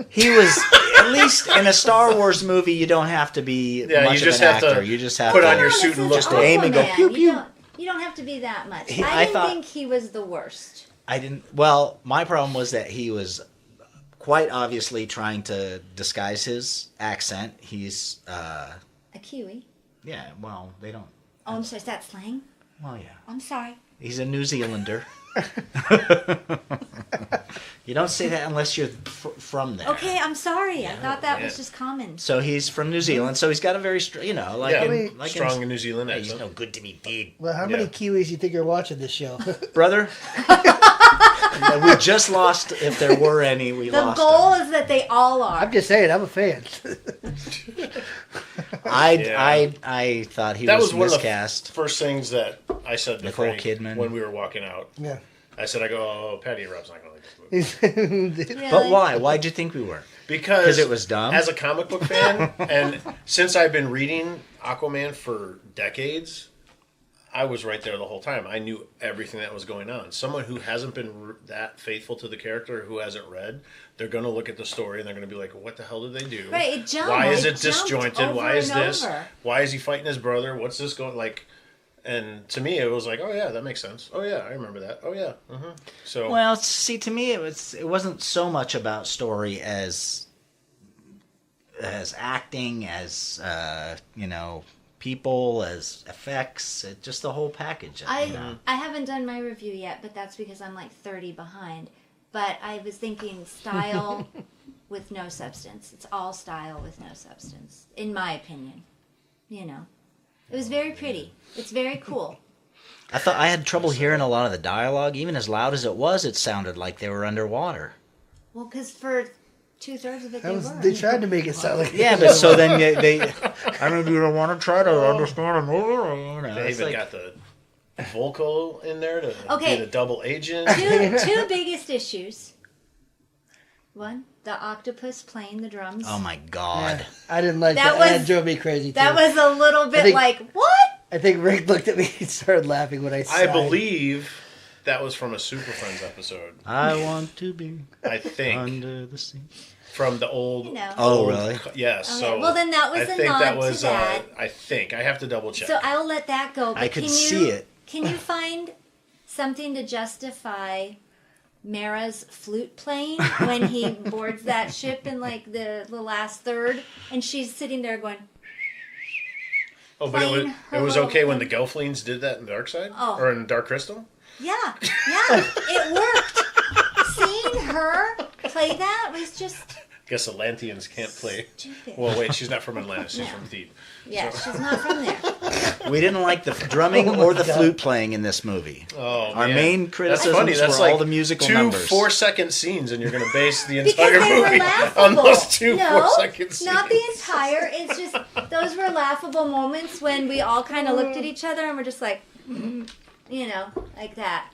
He was, at least in a Star Wars movie, you don't have to be Yeah, much you just of an have actor. to You just have put to on your No, suit this and is look Just aim and go Aquaman. pew, pew. You don't have to be that much. He- I I didn't thought- think he was the worst. I didn't. Well, my problem was that he was quite obviously trying to disguise his accent. He's, A Kiwi. yeah. Well, they don't. Oh, I'm sorry. Is that slang? Well, yeah. I'm sorry. He's a New Zealander. You don't say that unless you're from there. Okay, I'm sorry. I thought that was yeah. just common. So he's from New Zealand. So he's got a very, like, Yeah, like strong in New Zealand He's accent. no good to me, big Well, how many Yeah. Kiwis do you think are watching this show? brother. We just lost, if there were any, we The lost goal them. is that they all are. I'm just saying, I'm a fan. I thought he That was was one of the miscast. first things that I said to Nicole Frank Kidman. when we were walking out. Yeah. I said, oh, Patti and Rob's not going to like this movie. Really? But why? Why'd you think we weren't? Because it was dumb? As a comic book fan, and since I've been reading Aquaman for decades, I was right there the whole time. I knew everything that was going on. Someone who hasn't been that faithful to the character, who hasn't read, they're going to look at the story and they're going to be like, what the hell did they do? Right, it jumped. Why is it jumped disjointed? over Why is and this? over. Why is he fighting his brother? What's this going like? And to me, it was like, oh yeah, that makes sense. Oh yeah, I remember that. Oh yeah. So Well, see, to me, it wasn't so much about story as acting, as people, as effects, just the whole package. I haven't done my review yet, but that's because I'm like 30 behind. But I was thinking style with no substance. It's all style with no substance, in my opinion. It was very pretty. It's very cool. I thought I had trouble hearing a lot of the dialogue. Even as loud as it was, it sounded like they were underwater. Well, because for 2/3 of it, they were. They tried to make it sound like Yeah, but so then they I mean, do you want to try to understand a movie? Or, they even got the vocal in there to Okay. be the double agent. Two biggest issues. One, the octopus playing the drums. Oh my god. Yeah, I didn't like That that. That was- drove me crazy too. That was a little bit think- like, what? I think Rick looked at me and started laughing when I I said believe that was from a Super Friends episode. I want to be I think under the sea. from the old. Oh, old- really? Yes. Okay, So well, then that was I a think nod that to was. that. I think I have to double check. So I will let that go. But I could can you, see it. Can you find something to justify Mara's flute playing when he boards that ship in like the last third, and she's sitting there going, oh, but playing it her was little okay when thing. the Gelflings did that in Dark Side Oh. or in Dark Crystal. yeah, it worked. Seeing her play that was just Guess Atlanteans can't play. stupid. Well, wait, she's not from Atlantis. She's from Thebe. Yeah, she's not from there. We didn't like the drumming or the flute playing in this movie. Oh, Our man. main That's criticisms funny. That's were like all the musical two numbers. 4-second scenes, and you're going to base the Because entire they were movie laughable. on those two no, 4-second scenes. not the entire. It's just those were laughable moments when we all kind of looked at each other and were just like, like that.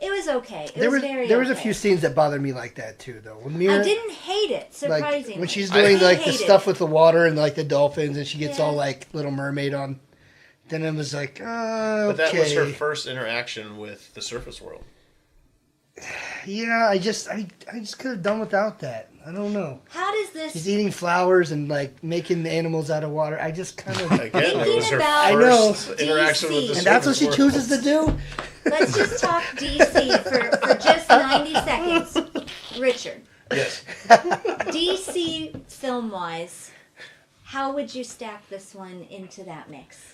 It was okay. It was very. there was a okay. few scenes that bothered me like that too, though. When Mira, I didn't hate it. Surprisingly, like when she's doing like the hate it. stuff with the water and like the dolphins, and she gets Yeah. all like Little Mermaid on. Then it was like, okay. But that was her first interaction with the surface world. Yeah, I just could have done without that. I don't know. How does this? She's eating flowers and like making the animals out of water. I just kind of. Again, it was her about I know. first interaction with the DC. And that's what surface she world. chooses to do. Let's just talk DC for just 90 seconds, Richard. Yes. DC film wise, how would you stack this one into that mix?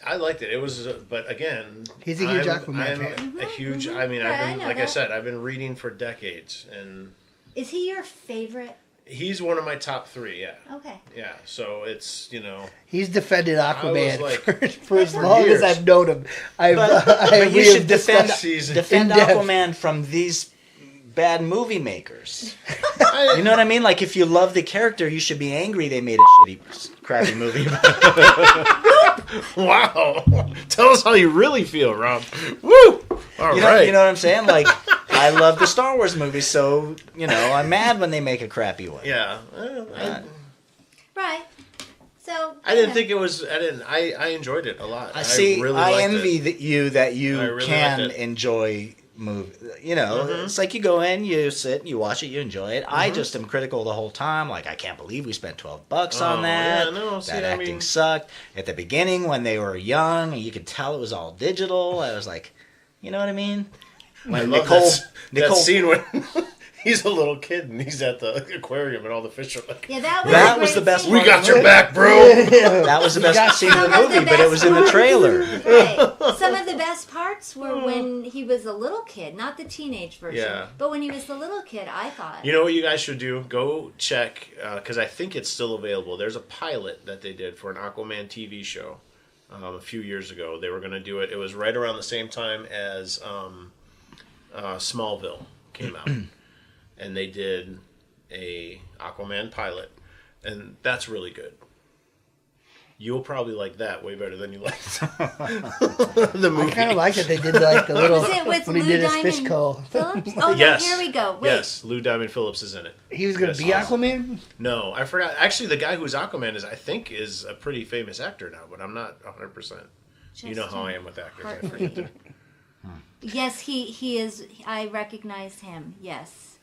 I liked it. It was, but again, He's a huge Aquaman I'm fan. a huge. I mean, Right, I I've been, know like I that. said, I've been reading for decades, and Is he your favorite? he's one of my top 3. Yeah, Okay. yeah. So it's He's defended Aquaman like- for as For long years. as I've known him. But you should defend season. defend in depth. Aquaman from these bad movie makers. I- You know what I mean? Like, if you love the character, you should be angry they made a shitty, crappy movie about it. Wow. Tell us how you really feel, Rob. Woo! All You right. know what I'm saying? Like, I love the Star Wars movies, so, I'm mad when they make a crappy one. Yeah. Right. So I didn't think it was. I enjoyed it a lot. I see. really I liked envy it. you that you I really can liked it. enjoy movie. Mm-hmm. It's like you go in, you sit, you watch it, you enjoy it. I just am critical the whole time. Like, I can't believe we spent $12 on Oh, that. yeah, no, see, that I acting mean- sucked. At the beginning, when they were young, you could tell it was all digital. I was like, you know what I mean? I When love Nicole, that scene when he's a little kid and he's at the aquarium and all the fish are like, Yeah, that was That a was great the best scene. "We got your back, bro." that was the best scene in the Some of the movie, but it was in the best trailer. Right. Some of the best parts were when he was a little kid, not the teenage version, Yeah. but when he was the little kid. I thought. You know what you guys should do? Go check because I think it's still available. There's a pilot that they did for an Aquaman TV show a few years ago. They were going to do it. It was right around the same time as Smallville came out, and they did a Aquaman pilot, and that's really good. you'll probably like that way better than you liked the movie. I kind of like that they did like the little Was it with when he Lou did his Diamond fish call. Phillips? Oh, Yes. no, here we go. Wait. Yes, Lou Diamond Phillips is in it. He was going to be Aquaman. No, I forgot. Actually, the guy who's Aquaman I think is a pretty famous actor now, but I'm not 100%. You know how I am with actors. I forget. Yes, he is. I recognize him. Yes,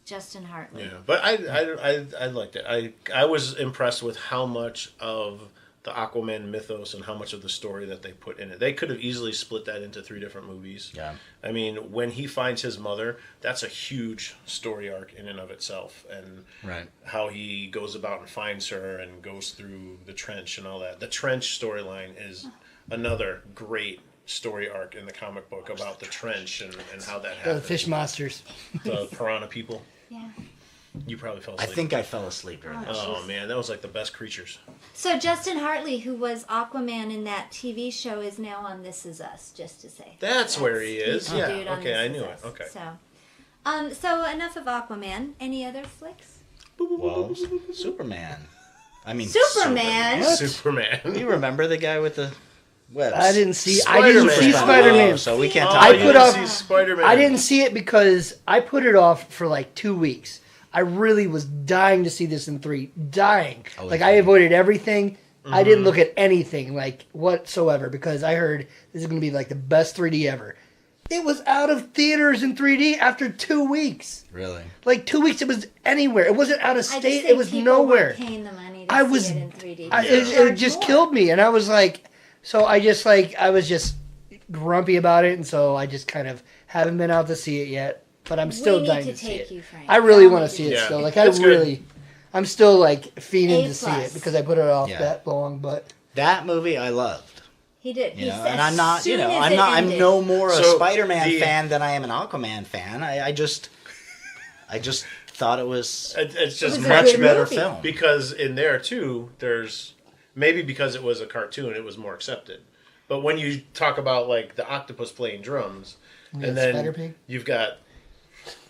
Justin Hartley. Yeah, but I liked it. I was impressed with how much of the Aquaman mythos and how much of the story that they put in it. They could have easily split that into 3 different movies. Yeah. I mean, when he finds his mother, that's a huge story arc in and of itself, and Right. how he goes about and finds her and goes through the trench and all that. The trench storyline is another great story arc in the comic book about the trench and how that The happens. fish monsters. The piranha people. Yeah. You probably fell I asleep. think I fell asleep during that. Oh man, that was like the best creatures. So Justin Hartley, who was Aquaman in that TV show, is now on This Is Us. Just to say. That's where he is. He's the Yeah. dude on Okay, This I Is knew Us. it. Okay. So enough of Aquaman. Any other flicks? Well, Superman. I mean, Superman? What? Superman. You remember the guy with the webs? I didn't see Spider-Man. Spider-Man. Oh, so we can't Oh, talk I you about put didn't off- see Spider-Man. I didn't see it because I put it off for like 2 weeks. I really was dying to see this in 3. Dying. Oh, Like yeah. I avoided everything. I didn't look at anything like whatsoever because I heard this is going to be like the best 3D ever. It was out of theaters in 3D after 2 weeks. Really? Like 2 weeks, it was anywhere. It wasn't out of I just state. think It was people nowhere. weren't paying the money to I see was. it in 3D. It just killed me, and I was like, so I just like I was just grumpy about it, and so I just kind of haven't been out to see it yet. But I'm still We need dying to to see take it. you, Frank. I really I'll want make to see you it Yeah. still. Like It's good. I'm still like fiending A to see plus. it because I put it off Yeah. that long. But That movie I loved. He did. You He know, said and I'm not, as soon as I'm it not, I'm ended- no more a So, Spider-Man the- fan than I am an Aquaman fan. I just thought it was It's just It was a much good better movie. film. because in there too, there's maybe because it was a cartoon, it was more accepted. But when you talk about like the octopus playing drums, Yeah, and then Spider-Pig. you've got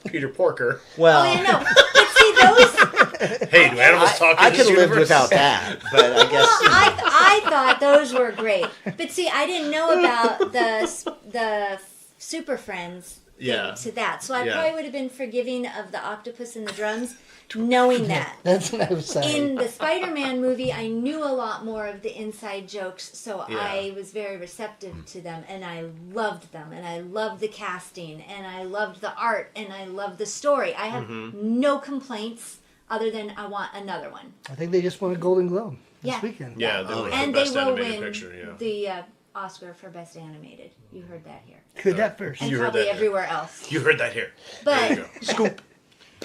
Peter Porker. Well, Oh, yeah, no. But see, those Hey, do animals talk I in could this have lived universe? without that, but I guess I thought those were great. But see, I didn't know about the Super Friends thing Yeah. to that. So I Yeah. probably would have been forgiving of the octopus and the drums, knowing that. that's what I was saying. In the Spider-Man movie, I knew a lot more of the inside jokes, so Yeah. I was very receptive to them, and I loved them, and I loved the casting, and I loved the art, and I loved the story. I have no complaints other than I want another one. I think they just won a Golden Globe this Yeah. weekend. Yeah, they Oh, were yeah. the And they best will animated win picture. Yeah. the Oscar for Best Animated. You heard that here. Could that first? And You heard probably that here. everywhere else. You heard that here. There you But, go. Scoop.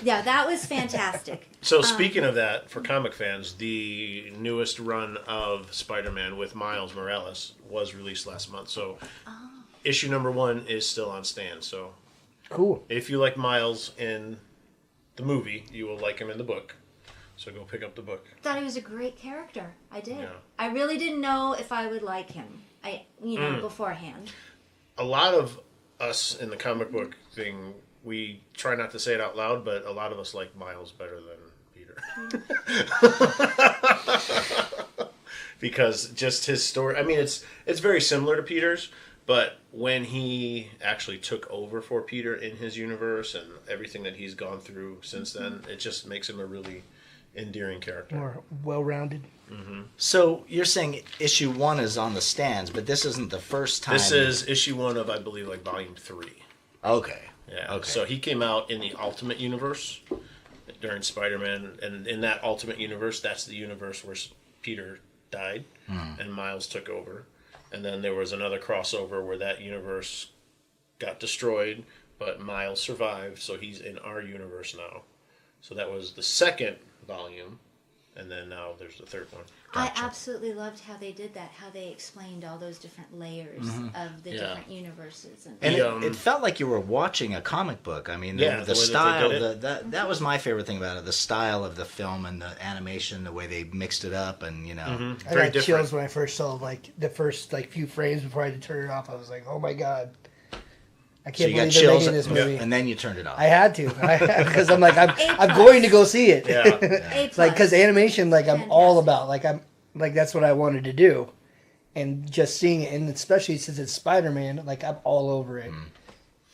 yeah, that was fantastic. So speaking of that, for comic fans, the newest run of Spider-Man with Miles Morales was released last month. So issue number 1 is still on stand. So Cool. if you like Miles in the movie, you will like him in the book. So go pick up the book. Thought he was a great character. I did. Yeah. I really didn't know if I would like him. Beforehand. A lot of us in the comic book thing, we try not to say it out loud, but a lot of us like Miles better than Peter. Because just his story, I mean, it's very similar to Peter's, but when he actually took over for Peter in his universe and everything that he's gone through since then, it just makes him a really endearing character. More well-rounded. So you're saying issue 1 is on the stands, but this isn't the first time. This is issue 1 of, I believe, like volume 3. Okay. Yeah. Okay. So he came out in the Ultimate Universe during Spider-Man, and in that Ultimate Universe, that's the universe where Peter died and Miles took over. And then there was another crossover where that universe got destroyed, but Miles survived, so he's in our universe now. So that was the second volume, and then now there's the third one. I absolutely loved how they did that, how they explained all those different layers of the Yeah. different universes. And The, it felt like you were watching a comic book. I mean, Yeah, the the way that they style, did that was my favorite thing about it. The style of the film and the animation, the way they mixed it up, and I Very got different. chills when I first saw like the first like few frames before I had to turn it off. I was like, oh my god, I So can't you got believe they're chills, making this movie. and then you turned it off. I had to because I'm like I'm A+. going to go see it. Yeah. A+. Like because animation, like I'm all about. Like like that's what I wanted to do. And just seeing it, and especially since it's Spider-Man, like I'm all over it.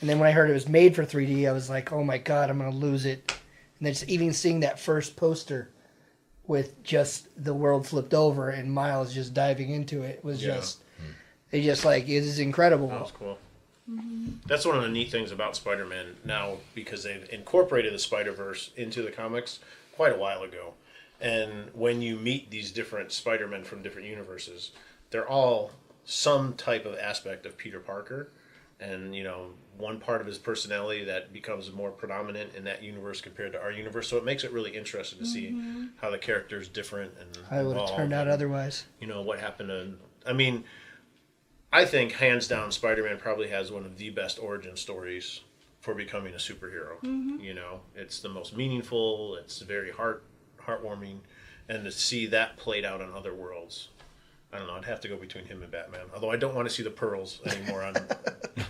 And then when I heard it was made for 3D, I was like, oh my god, I'm going to lose it. And then just even seeing that first poster with just the world flipped over and Miles just diving into it was just, it just like, it is incredible. That was cool. That's one of the neat things about Spider-Man now, because they've incorporated the Spider-Verse into the comics quite a while ago. And when you meet these different Spider-Men from different universes, they're all some type of aspect of Peter Parker. And, you know, one part of his personality that becomes more predominant in that universe compared to our universe. So it makes it really interesting to see how the character's different. And I would have turned out otherwise. You know, what happened to... I mean, I think, hands down, Spider-Man probably has one of the best origin stories for becoming a superhero. You know, it's the most meaningful. It's very heartwarming. And to see that played out on other worlds... I don't know. I'd have to go between him and Batman. Although I don't want to see the pearls anymore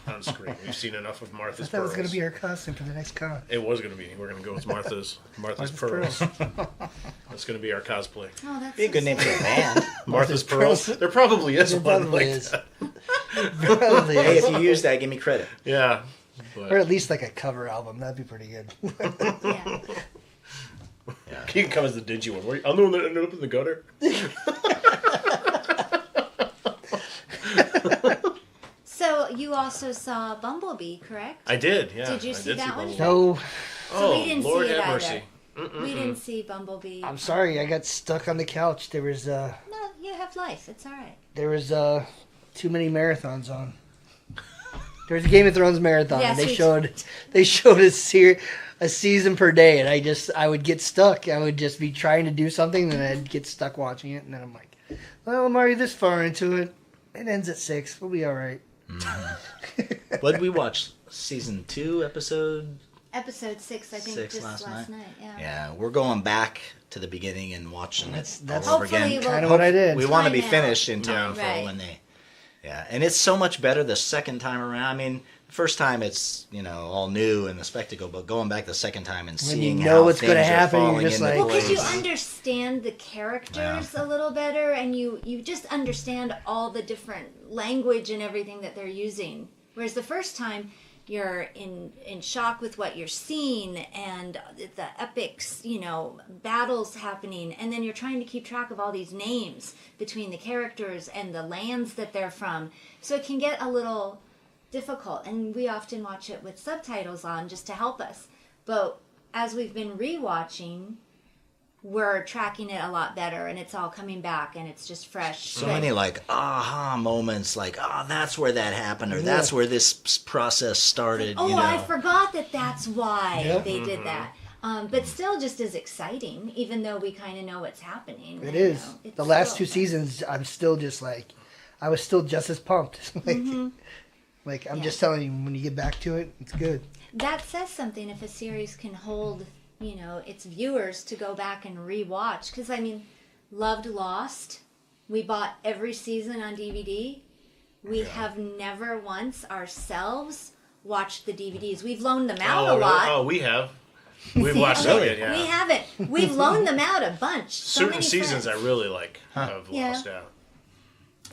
on screen. We've seen enough of Martha's I thought pearls. it was going to be her costume for the next con. It was going to be. We're going to go with Martha's pearls. That's going to be our cosplay. Oh, that's Be a good name for a band. Martha's pearls. There probably is There one probably like is. that. Probably Hey, is. if you use that, give me credit. Yeah. But Or at least like a cover album. That'd be pretty good. Yeah. he can come as the dingy one. I'm the one that ended up in the gutter. So you also saw Bumblebee, correct? I did, yeah. Did you I see did that one? Bumblebee. No, So we didn't Lord see it have either. mercy. We didn't see Bumblebee. I'm sorry. I got stuck on the couch. There was No, you have life. It's all right. too many marathons on. There was a Game of Thrones marathon. Yes, and we- they showed a season per day, and I would get stuck. I would just be trying to do something, and I'd get stuck watching it, and then I'm like, well, I'm already this far into it. It ends at 6. We'll be all right. What did we watch? Season 2, episode Episode 6, I think, 6 just last night. Yeah. Yeah, we're going back to the beginning and watching That's it all over Hopefully again. we'll- Kind of what I did. We want to be Time out. finished in time Yeah. for Right. when they... Yeah, and it's so much better the second time around. I mean, the first time it's, you know, all new and the spectacle, but going back the second time and When you seeing know how what's things gonna are happen, you're falling just into like- Well, because you place. understand the characters a little better, and you just understand all the different language and everything that they're using. Whereas the first time, you're in shock with what you're seeing and the epics, you know, battles happening, and then you're trying to keep track of all these names between the characters and the lands that they're from. So it can get a little difficult, and we often watch it with subtitles on just to help us. But as we've been rewatching, we're tracking it a lot better, and it's all coming back, and it's just fresh. So many like aha moments, like that's where that happened, or that's where this process started. Oh, you know. I forgot that's why Yep. they did that. But still just as exciting, even though we kind of know what's happening. It you is. know, it's The last still 2 fun. seasons, I'm still just like, I was still just as pumped. Like I'm Yeah. just telling you, when you get back to it, it's good. That says something if a series can hold, you know, its viewers to go back and rewatch. Because, I mean, loved Lost. We bought every season on DVD. We have never once ourselves watched the DVDs. We've loaned them out a lot. Oh, we have. We've watched Okay, it, yeah. We haven't. We've loaned them out a bunch. So Certain many seasons friends. I really like have Yeah. lost out.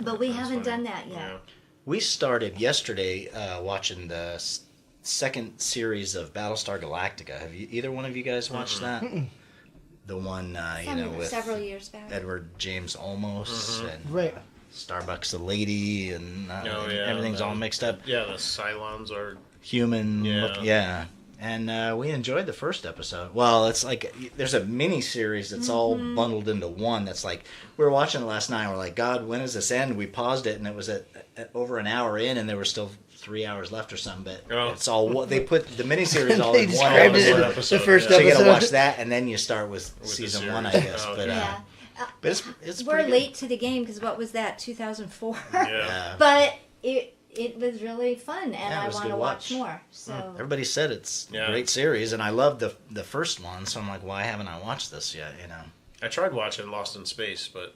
But we That's haven't funny. done that yet. Yeah. We started yesterday watching the second series of Battlestar Galactica. Have you either one of you guys watched that? The one with Several years back. Edward James Olmos and Right. Starbucks the lady and Oh, yeah, everything's that- all mixed up. Yeah, the Cylons are... Human Yeah. look, yeah. And we enjoyed the first episode. Well, it's like there's a mini series that's all bundled into one. That's like we were watching it last night. And we're like, God, when does this end? We paused it, and it was at over an hour in, and there were still 3 hours left or something. But Oh. it's all they put the mini series all They in one described it episode. in episode, the first yeah. So you got to episode. watch that, and then you start with the season series. one, I guess. Oh, But okay. Yeah. but it's We're pretty good. late to the game because what was that, 2004? Yeah. But it was really fun, and Yeah, it I was a want to good watch watch. more. So Everybody said it's Yeah. a great series, and I love the first one. So I'm like, why haven't I watched this yet? You know. I tried watching Lost in Space, but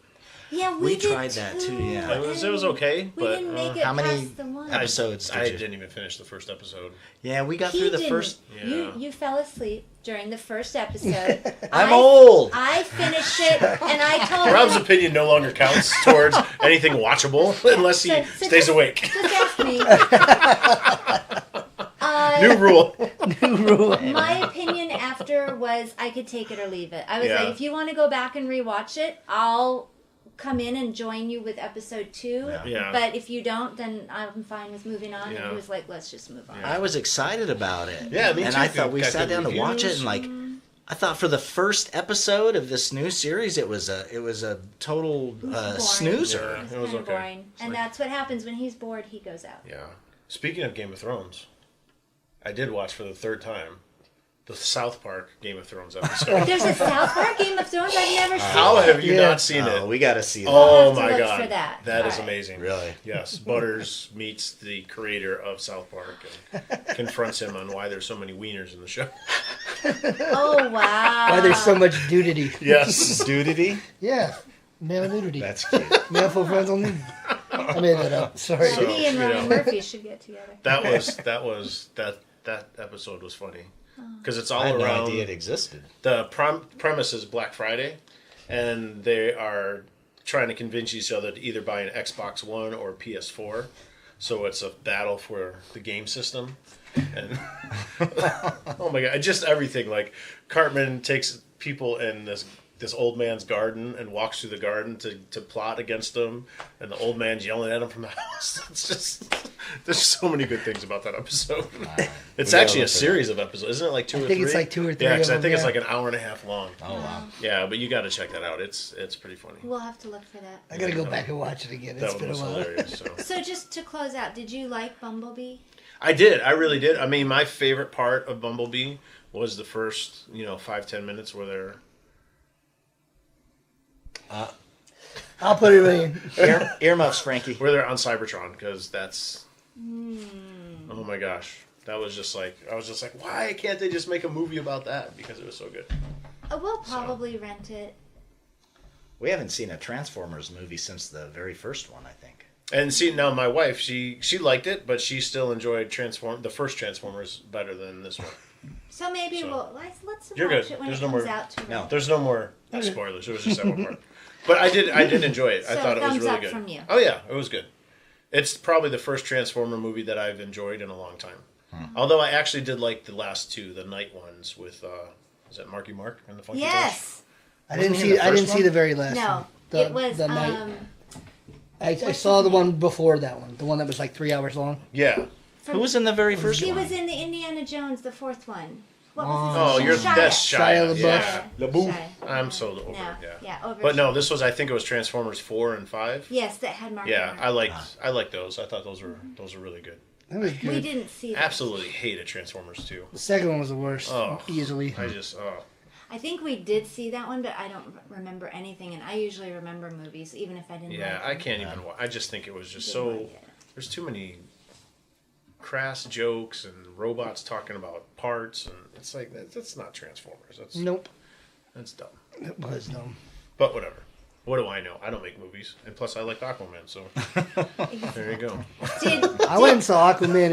Yeah, We did tried that too, yeah. It was okay, We but didn't make it how many past the one. episodes I did you? didn't even finish the first episode. Yeah, we got He through the didn't. first. Yeah. You fell asleep during the first episode. I'm old. I finished it, and I told Rob's him. opinion no longer counts towards anything watchable unless he So stays awake. Just ask me. New rule. My opinion after was I could take it or leave it. I was Yeah. like, if you want to go back and rewatch it, I'll come in and join you with episode 2. Yeah. But if you don't, then I'm fine with moving on. Yeah. And he was like, let's just move on. I was excited about it. Yeah, me and too. I thought we Got sat the down to watch it, reviews. and like, I thought for the first episode of this new series, it was a total boring. snoozer. Yeah. It's It was kind of okay. boring. It's And like- that's what happens when he's bored, he goes out. Yeah. Speaking of Game of Thrones, I did watch for the third time the South Park Game of Thrones episode. There's a South Park Game of Thrones I've never seen. How have you Yeah. not seen Oh, it? we got to see that. Oh I'll have to my look god, for that. that is All right. amazing. Really? Yes, Butters meets the creator of South Park and confronts him on why there's so many wieners in the show. Oh, wow. Why there's so much nudity. Yes, Nudity? Yeah, male nudity. That's cute. Male full friends only. I made that up. Sorry. So- He and Ryan you know. Murphy should get together. that episode was funny because it's I all had no around. idea it existed. The premise is Black Friday, and they are trying to convince each other to either buy an Xbox One or PS4. So it's a battle for the game system. And oh my god, just everything. Like Cartman takes people in this old man's garden and walks through the garden to plot against them, and the old man's yelling at him from the house. It's just there's so many good things about that episode. It's We gotta actually a look for series of episodes, isn't it? Like 2 or 3? I think it's like 2 or 3 Yeah, because of I think them, it's yeah. like an hour and a half long. Oh, wow. Yeah, but you got to check that out. It's pretty funny. We'll have to look for that. I gotta go back and watch it again. It's That been one a was while. hilarious. So. So just to close out, did you like Bumblebee? I did. I really did. I mean, my favorite part of Bumblebee was the first, 5-10 minutes where they're I'll put it in. Earmuffs, Frankie. on Cybertron, because that's oh my gosh, that was just like I was just like, why can't they just make a movie about that? Because it was so good. We'll probably rent it. We haven't seen a Transformers movie since the very first one, I think. And see, now my wife, she liked it, but she still enjoyed the first Transformers better than this one. So maybe So- let's You're watch good. it when There's it no comes more- out to No. rent. There's no more spoilers. It was just that one part. But I did enjoy it. I So thought it was thumbs really up good. from you. Oh yeah, it was good. It's probably the first Transformer movie that I've enjoyed in a long time. Although I actually did like the last two, the night ones with is that Marky Mark and the Funky Bunch? Yes. I didn't Wasn't he see. the I didn't first see one? the very last. No. one. The, It was the night. I saw the one before that one. The one that was like 3 hours long. Yeah. Who was in the very first He one? was in the Indiana Jones, the fourth one. What was Oh, his name? that's Shia Shia. LaBeouf. Yeah. Shia. I'm so over. No. Yeah. Yeah, over. But no, this was I think it was Transformers 4 and 5. Yes, that had Mark. Yeah, Mark. I liked those. I thought those were really good. That was We good. didn't see that. Absolutely hated Transformers 2. The second one was the worst. Oh. Easily. I just I think we did see that one, but I don't remember anything. And I usually remember movies, even if I didn't. yeah, like I them. can't even. I just think it was just Didn't so. like it. There's too many crass jokes and robots talking about parts, and it's like that's not Transformers. Nope. That's dumb. It was dumb. But whatever. What do I know? I don't make movies, and plus I like Aquaman, so there you go. I went and saw Aquaman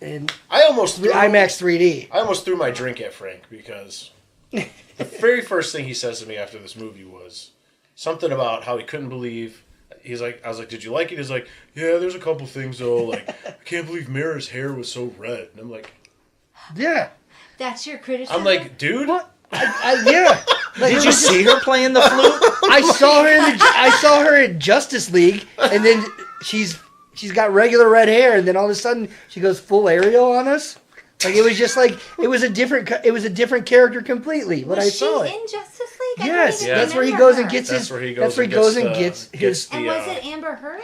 in I almost threw, IMAX 3D. I almost threw my drink at Frank because the very first thing he says to me after this movie was something about how he couldn't believe. He's like, I was like, did you like it? He's like, yeah, there's a couple things though. Like, I can't believe Mira's hair was so red. And I'm like, Yeah. That's your criticism. I'm like, dude. Yeah. Like, Did you see her playing the flute? I saw her in Justice League, and then she's got regular red hair, and then all of a sudden she goes full Ariel on us. Like it was just like it was a different character completely. But was I she saw it. in Justice League? I don't Yes, even that's where he remember goes and her. gets That's his. where he goes. That's where he and goes gets and the- gets his. And was it Amber Heard?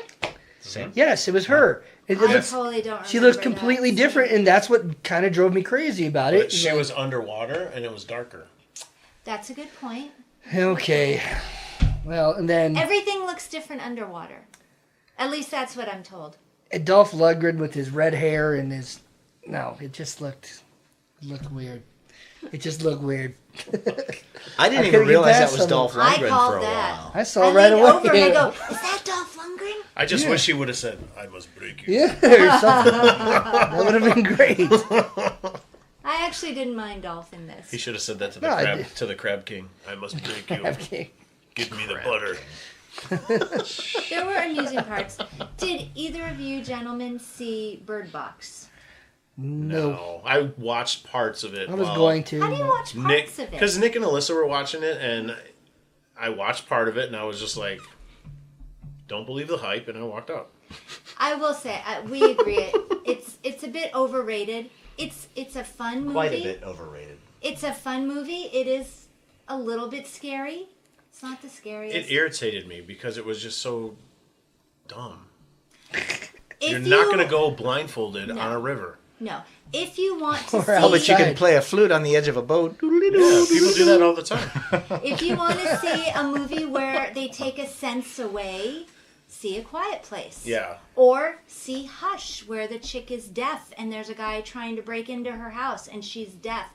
Same. Yes, it was her. It I looks- totally don't remember. she looks that. completely different, and that's what kind of drove me crazy about it. But she was underwater and it was darker. That's a good point. Okay. Well, and then Everything looks different underwater. At least that's what I'm told. Dolph Lundgren with his red hair and his. No, it just looked weird. It just looked weird. I didn't I even couldn't realize get that past was Dolph I Lundgren called for a that. while. I saw right leaned away. over and I go, is that Dolph Lundgren? I just Yeah. wish he would have said, "I must break you." Yeah, or something. That would have been great. I actually didn't mind Dolph in this. He should have said that to the No, I crab did. to the Crab King. I must break you. Okay. Give me the butter. There were amusing parts. Did either of you gentlemen see Bird Box? No. No, I watched parts of it. I was while going to. How do you watch Nick, parts of it? because Nick and Alyssa were watching it, and I watched part of it, and I was just like, "Don't believe the hype," and I walked out. I will say we agree. It's a bit overrated. It's a fun movie. Quite a bit overrated. It's a fun movie. It is a little bit scary. It's not the scariest. It irritated me because it was just so dumb. If You're not going to go blindfolded No. on a river. No. If you want to Or see, Oh, but you can Outside. play a flute on the edge of a boat. Yeah, people do that all the time. if you want to see a movie where they take a sense away, see A Quiet Place. Yeah. Or see Hush, where the chick is deaf and there's a guy trying to break into her house and she's deaf.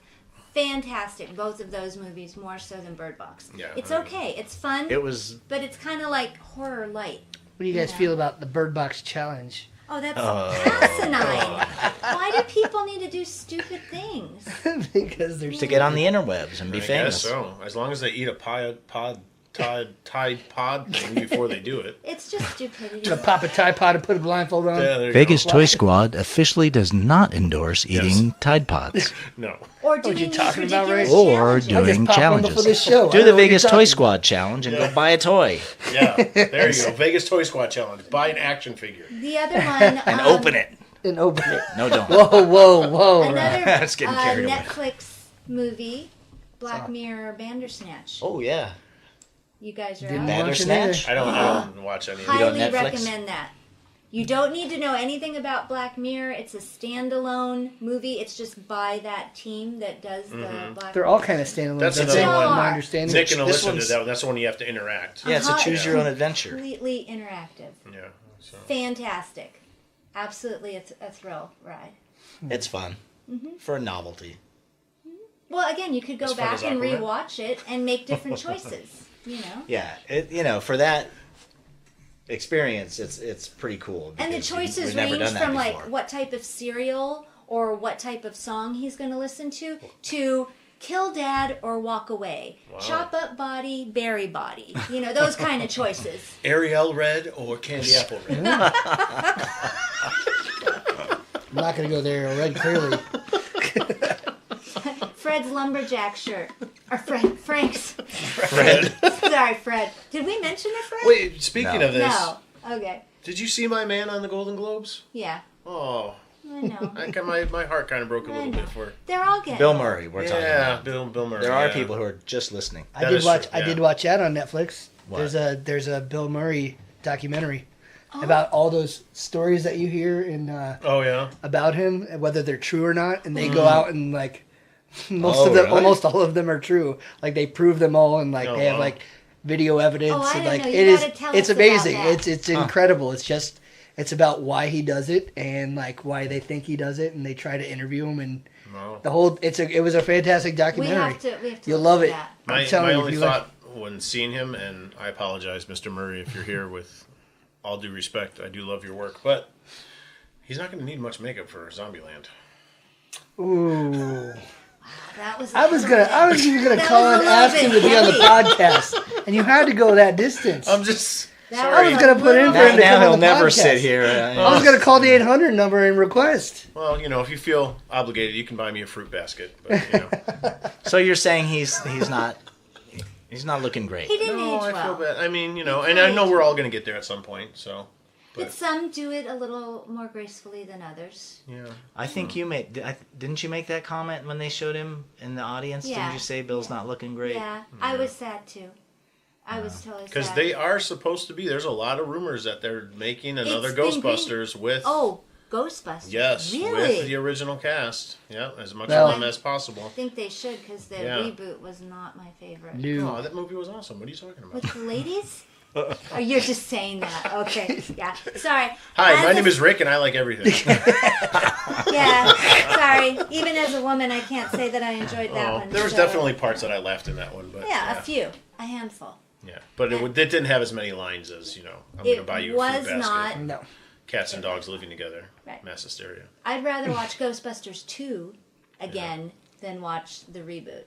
Fantastic. Both of those movies, more so than Bird Box. Yeah, It's I- okay. It's fun, It was. but it's kind of like horror light. What do you guys Yeah. feel about the Bird Box challenge? Oh, that's asinine. Why do people need to do stupid things? Because there's To get on the interwebs and be I famous. guess so. As long as they eat a Tide Pod thing before they do it. It's just stupidity. gonna pop a Tide Pod and put a blindfold on. Yeah, there you Vegas go. Toy Squad officially does not endorse eating Tide Pods No. Or What doing you these talking about, ridiculous Ray? or challenges. I just doing popped one challenges. before this show. I Do don't the know what Vegas you're Toy talking Squad challenge and go buy a toy Yeah. There you go. Vegas Toy Squad Challenge. Buy an action figure. The other one. and open it. and open it. No, don't. Whoa, right. Another That's getting carried away. Netflix movie, Black Mirror Bandersnatch. Oh yeah. You guys are Didn't out. watch it Bandersnatch. I don't watch any of don't Highly Netflix? recommend that. You don't need to know anything about Black Mirror. It's a standalone movie. It's just by that team that does the Black They're all kind of standalone. That's That's another it, one. my understanding. Nick and This Alyssa did one's- that one. That's the one you have to interact. Yeah, it's a Uh-huh. choose your own adventure. completely interactive. Yeah. So. Fantastic. Absolutely a thrill ride. It's fun for a novelty. Well, again, you could go As fun back as and Aquaman? rewatch it and make different choices. You know? Yeah, for that experience, it's pretty cool. And the because choices we've never range done that from before. like what type of cereal or what type of song he's going to listen to kill dad or walk away, chop up body, bury body. You know, those kind of choices. Ariel Red or Candy Apple Red? I'm not going to go there. Red clearly. Fred's lumberjack shirt. Or Frank's. Fred. Sorry, Fred. Did we mention it, Fred? Wait, speaking No. of this, No. Okay. did you see my man on the Golden Globes? Yeah. Oh, I know. my heart kind of broke a I little know. bit for. They're all getting Bill Murray, we're talking Yeah, about. Bill Murray. There are yeah. people who are just listening. I That did is watch. true, I yeah. did watch that on Netflix. What? There's a Bill Murray documentary about all those stories that you hear in Oh yeah. about him, whether they're true or not, and they go out and like most Oh, of them, really? almost all of them are true. Like they prove them all, and like Oh, they have wow. like video evidence. Oh, I and don't like know. You it is, gotta tell it's us about amazing. that. It's incredible. It's just it's about why he does it and like why they think he does it, and they try to interview him and No. the whole. It was a fantastic We documentary. have to You'll look love at it. that. I'm My telling you, if only you thought when seeing him, and I apologize, Mr. Murray, if you're here, with all due respect, I do love your work, but he's not going to need much makeup for Zombieland. Ooh. That was. I was even gonna That call was a and little ask bit him to be on the heavy. podcast, and you had to go that distance. I'm just That sorry. I was gonna put in for Now, him to come he'll on the never podcast. sit here. I was gonna call the 800 number and request. Well, if you feel obligated, you can buy me a fruit basket. But, So you're saying he's not looking great. He didn't no, age I well. feel bad. I mean, and I know we're all going to get there at some point. So, But but some do it a little more gracefully than others. yeah. I think you didn't you make that comment when they showed him in the audience? Yeah. Didn't you say Bill's not looking great? Yeah, I was sad too. I was totally sad. Because they are supposed to be. There's a lot of rumors that they're making another It's been Ghostbusters with. Oh, Ghostbusters. Yes, Really? with the original cast. Yeah, as much Well- of them as possible. I think they should because the Yeah. reboot was not my favorite. Oh, No. that movie was awesome. What are you talking about? With the ladies? Oh, you're just saying that. Okay. Yeah. Sorry. Hi, As my a- name is Rick, and I like everything. Yeah. Sorry. Even as a woman, I can't say that I enjoyed that one. There was so- definitely parts that I laughed in that one, but Yeah, a few. A handful. Yeah, but it didn't have as many lines as I'm going to buy you a fruit was basket. not. No. Cats and dogs living together. Right. Mass hysteria. I'd rather watch Ghostbusters 2 again than watch the reboot.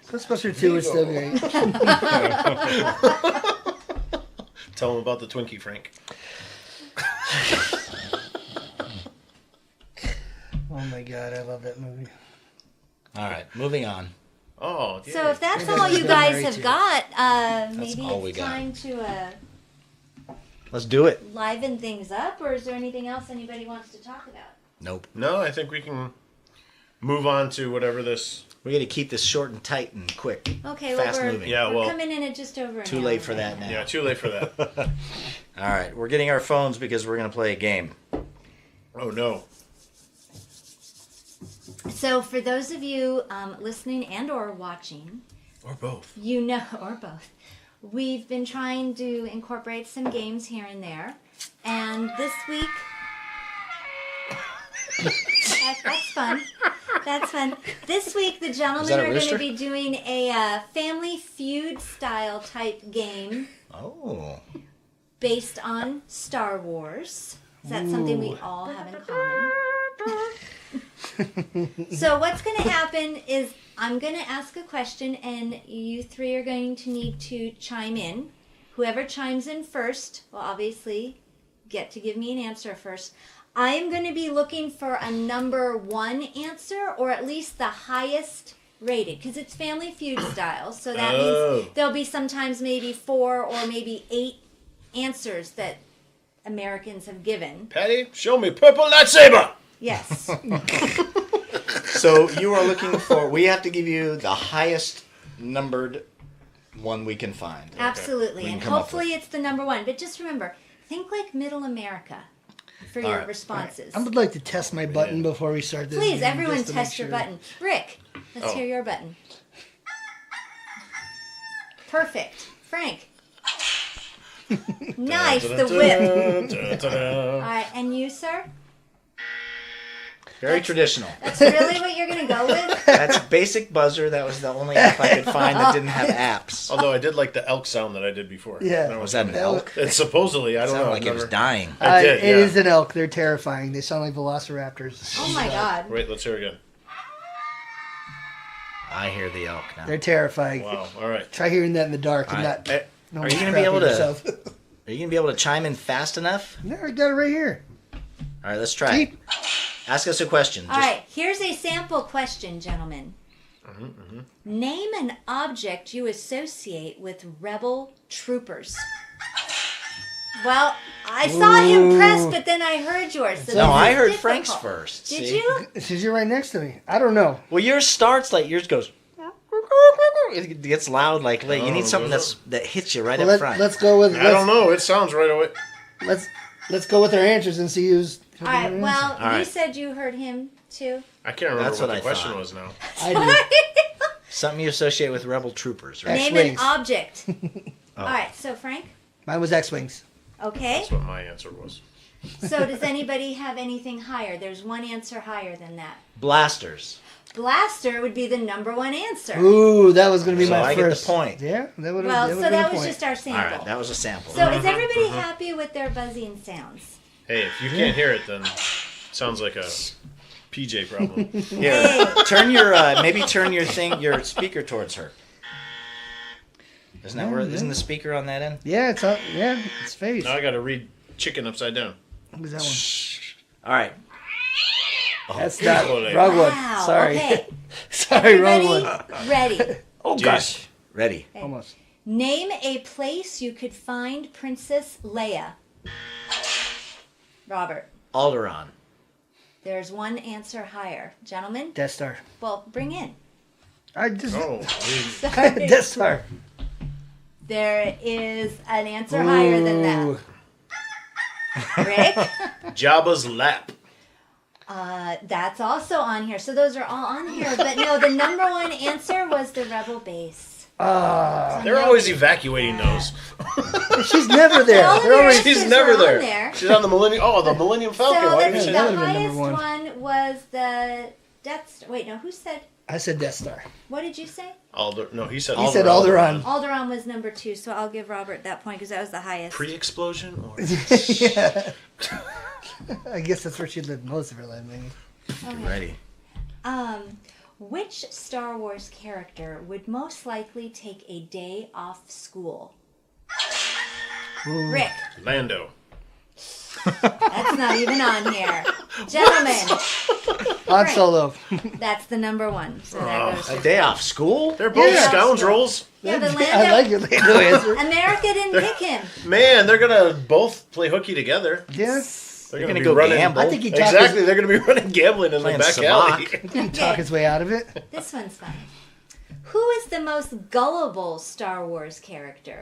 Ghostbusters 2 is still great. Tell them about the Twinkie, Frank. Oh my god, I love that movie. All right, moving on. Oh, yeah. So if that's Maybe all that's you good guys married have to. got, maybe all we it's got. time to Let's do it. liven things up, or is there anything else anybody wants to talk about? Nope. No, I think we can move on to whatever this. We're going to keep this short and tight and quick. Okay, well, Fast we're, moving. Yeah, we're well- coming in at just over an Too hour late for right that now. Yeah, too late for that. All right, we're getting our phones because we're going to play a game. Oh, no. So for those of you listening and or watching, Or both. you know, or both, we've been trying to incorporate some games here and there. And this week, that's fun. That's fun. This week, the gentlemen that a are going to rooster? be doing a Family Feud style type game Oh. based on Star Wars. Is that something we all have in common? So what's going to happen is I'm going to ask a question and you three are going to need to chime in. Whoever chimes in first will obviously get to give me an answer first. I am going to be looking for a number one answer, or at least the highest rated, because it's Family Feud style. So that means there'll be sometimes maybe 4 or maybe 8 answers that Americans have given. Patti, show me purple lightsaber! Yes. So you are looking for, we have to give you the highest numbered one we can find. Absolutely. We can And come up hopefully it's the number one. But just remember, think like middle America for your right. responses. I would like to test my button before we start this. Please, game, everyone just to make test your sure. button. Rick, let's hear your button. Perfect. Frank. Nice, the whip. All right, and you, sir? Very traditional. That's really what you're going to go with? That's basic buzzer. That was the only app I could find that didn't have apps. Although I did like the elk sound that I did before. Yeah. Was that an elk? It's supposedly, I It don't sounded know. like it was never- dying. I did, It yeah. is an elk. They're terrifying. They sound like velociraptors. Oh my God. Wait, let's hear it again. I hear the elk now. They're terrifying. Wow, all right. Try hearing that in the dark and All not. right. no Are you more gonna be able crapping to- yourself. Are you going to be able to chime in fast enough? No, I got it right here. All right, let's try it. Deep. Ask us a question. All right, here's a sample question, gentlemen. Name an object you associate with rebel troopers. Well, I saw him press, but then I heard yours. So No, this I is heard difficult. Frank's first. Did See? you? Since you're right next to me, I don't know. Well, yours starts like yours goes. It gets loud like you need something that hits you right Well, up front. let's go with. I don't know. It sounds right away. Let's go with our answers and see who's. All right, well, All right. you said you heard him too. I can't remember That's what what the I question thought. was now. I do. Something you associate with rebel troopers, right? Name X-Wings. an object. Oh. All right, so Frank, Mine was X-wings. okay. That's what my answer was. So does anybody have anything higher? There's one answer higher than that. Blasters. Blaster would be the number one answer. Ooh, that was going to be So my I get the first point. Yeah, that would have. Well, so that was point. just our All sample. right, that was a sample. So is everybody happy with their buzzing sounds? Hey, if you can't hear it, then sounds like a PJ problem. Here, Hey. turn your your speaker towards her. Isn't that where? Isn't the speaker on that end? Yeah, it's up. Yeah, it's face. Now I got to read chicken upside down. What was that one? All right. That's not Holy. wrong one. Wow. Sorry, Okay. sorry, wrong Everybody one. ready? Oh Jeez. gosh, Ready. almost. Name a place you could find Princess Leia. Robert, Alderaan. there's one answer higher. Gentlemen, Death Star. well, bring in. I just Oh, Death Star. There is an answer higher than Ooh. that. Rick? Jabba's lap. That's also on here. So those are all on here. But no, the number one answer was the Rebel base. They're always evacuating those. She's never there. All of They're your always, answers She's never were on there. there. She's on the Millennium. Oh, the Millennium Falcon. So Why let's did you see, say the that? That would've been number highest one. one was the Death Star. Wait, no, who said? I said Death Star. What did you say? No, he said. He said Alderaan. Alderaan was number 2, so I'll give Robert that point because that was the highest. Pre-explosion or? Yeah. I guess that's where she lived most of her life, maybe. Get ready. Which Star Wars character would most likely take a day off school? Rick. Lando. That's not even on here. Gentlemen, Han Solo. that's the number 1. So that goes A to day off school? They're both Yeah. scoundrels. Yeah, but I like your Lando answer. America didn't pick him. Man, they're gonna both play hooky together. Yes. They're gonna be go running. gamble. I think he talked Exactly, they're gonna be running gambling in the Playing back sabacc. alley. He talk his way out of it. This one's fun. Who is the most gullible Star Wars character?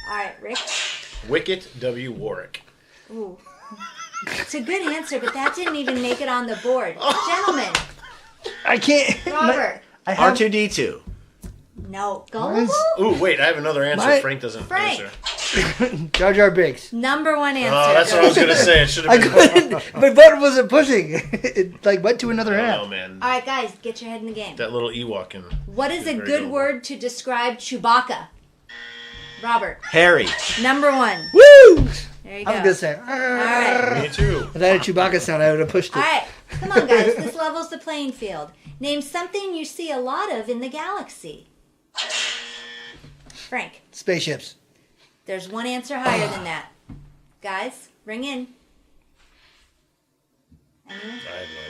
All right, Rick. Wicket W. Warwick. Ooh. It's a good answer, but that didn't even make it on the board. Gentlemen, I can't. Robert. I have, R2-D2. No. Gullible? Ooh, wait, I have another answer. My- Frank doesn't Frank. answer. Jar Jar Binks. Number 1 answer. Oh, that's what I was gonna say. It should I have been. couldn't. My button wasn't pushing. It like went to another Oh app. man, All right, guys, get your head in the game. that little Ewok in. What is a very good gullible. word to describe Chewbacca? Robert. Harry. Number 1. Woo! There you go. I was gonna say. All right. Me too. If I had a Chewbacca sound, I would have pushed it. All right. Come on, guys. This levels the playing field. Name something you see a lot of in the galaxy. Frank. Spaceships. There's one answer higher than that. Guys, ring in. Anyone?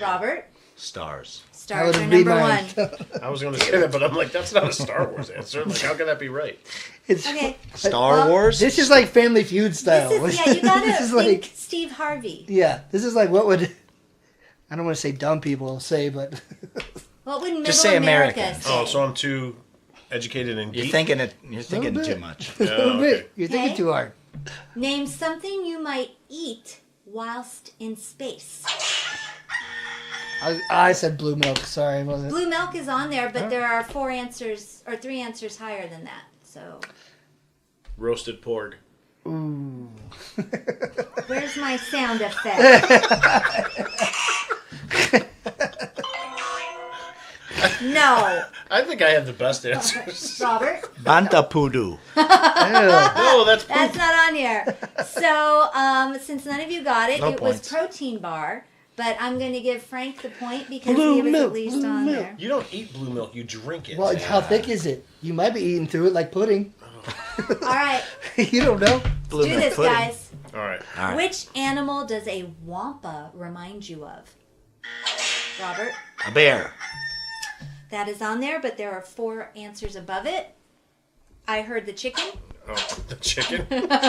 Robert. Stars. That Stars are would be number mine. 1. I was gonna say that, but I'm like, that's not a Star Wars answer. Like, how can that be right? It's, Okay. Star Well, Wars? This is like Family Feud style. This is, yeah, you gotta This is think like, Steve Harvey. yeah, this is like what would, I don't want to say dumb people say, but What would middle Just say America American. say? Oh, so I'm too educated and You're geek. thinking bit. too much. a little okay. bit. You're thinking Okay. too hard. Name something you might eat whilst in space. I said blue milk. Sorry, I wasn't. Blue milk is on there, but there are 4 answers or 3 answers higher than that. So Roasted pork. Ooh. where's my sound effect? No, I think I have the best answers. Robert. Bantapudu. Ew. No, that's poop. That's not on here. So, since none of you got it, No it points. was protein bar. But I'm going to give Frank the point because Blue he was milk, at least blue on milk. there. You don't eat blue milk. You drink it. Well, how thick is it? You might be eating through it like pudding. All right, You don't know. Blue do milk this, pudding. guys. All right. All right. Which animal does a wampa remind you of? Robert? A bear. That is on there, but there are 4 answers above it. I heard the chicken. Oh, the chicken. A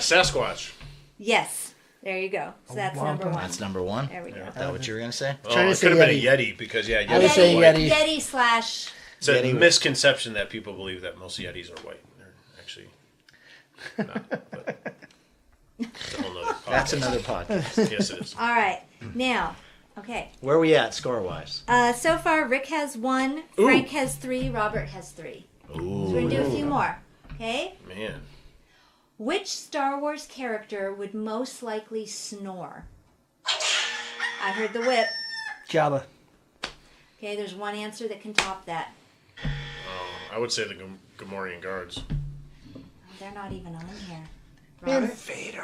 Sasquatch. Yes. There you go. So that's number 1. That's number 1. There we go. Is that what you were going to say? Oh, Trying to it say could have been a Yeti. Yeti because yeah, I was Yetis saying are white. Yeti. Yeti slash. It's a Yeti. misconception that people believe that most Yetis are white. They're actually not. But it's a whole nother podcast. That's another podcast. Yes, it is. All right. Now, okay. Where are we at score-wise? So far, Rick has 1, Ooh. Frank has 3, Robert has 3. So we're going to do a few more. Okay? Man. Which Star Wars character would most likely snore? I heard the whip. Jabba. Okay, there's one answer that can top that. I would say the Gamorrean guards. They're not even on here. Man, Robert?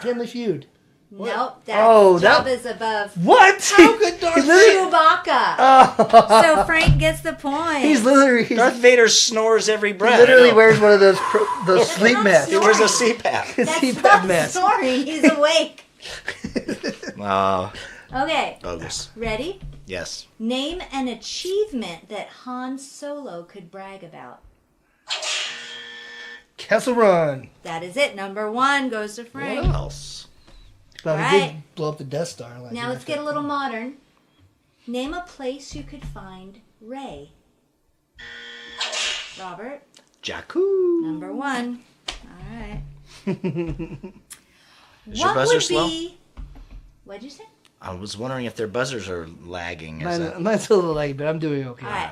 Family Feud. Nope, that's Oh, that- Jabba's above. What? How could Darth He literally- Chewbacca. Oh. So Frank gets the point. He's literally. Darth Vader snores every He breath. literally know. wears one of those those sleep not masks. He wears a CPAP. That's CPAP not mask. snoring. He's awake. Oh, Okay, bogus. ready? Yes. Name an achievement that Han Solo could brag about. Castle Run. That is it. Number 1 goes to Frank. What else? Well, he Alright. did blow up the Death Star. Like Now let's get a little modern. Name a place you could find Rey. Robert, Jakku. number 1. All right. Is your buzzer slow? What'd you say? I was wondering if their buzzers are lagging. Is that... Mine's a little laggy, but I'm doing okay. All right.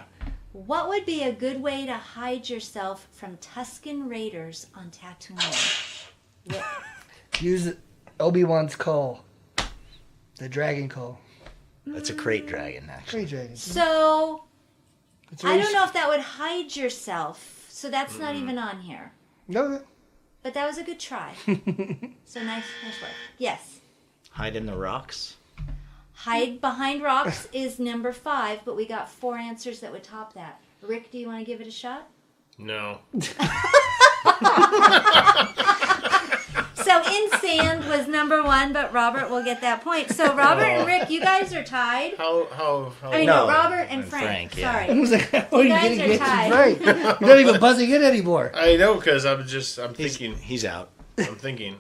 What would be a good way to hide yourself from Tusken Raiders on Tatooine? Rick. Use Obi-Wan's call. The dragon call. That's a crate dragon, actually. Great dragon. So, It's I very don't know if that would hide yourself. So that's not even on here. No. But that was a good try. So nice work. Yes. Hide in the rocks. Hide behind rocks is number 5, but we got 4 answers that would top that. Rick, do you want to give it a shot? No. So in sand was number 1, but Robert will get that point. So Robert and Rick, you guys are tied. How? I mean, No, no, Robert and and Frank. Frank, yeah. I Sorry. was like, how are you guys getting are answers tied. right? You're not even buzzing in anymore. I know, because I'm thinking. He's out. I'm thinking.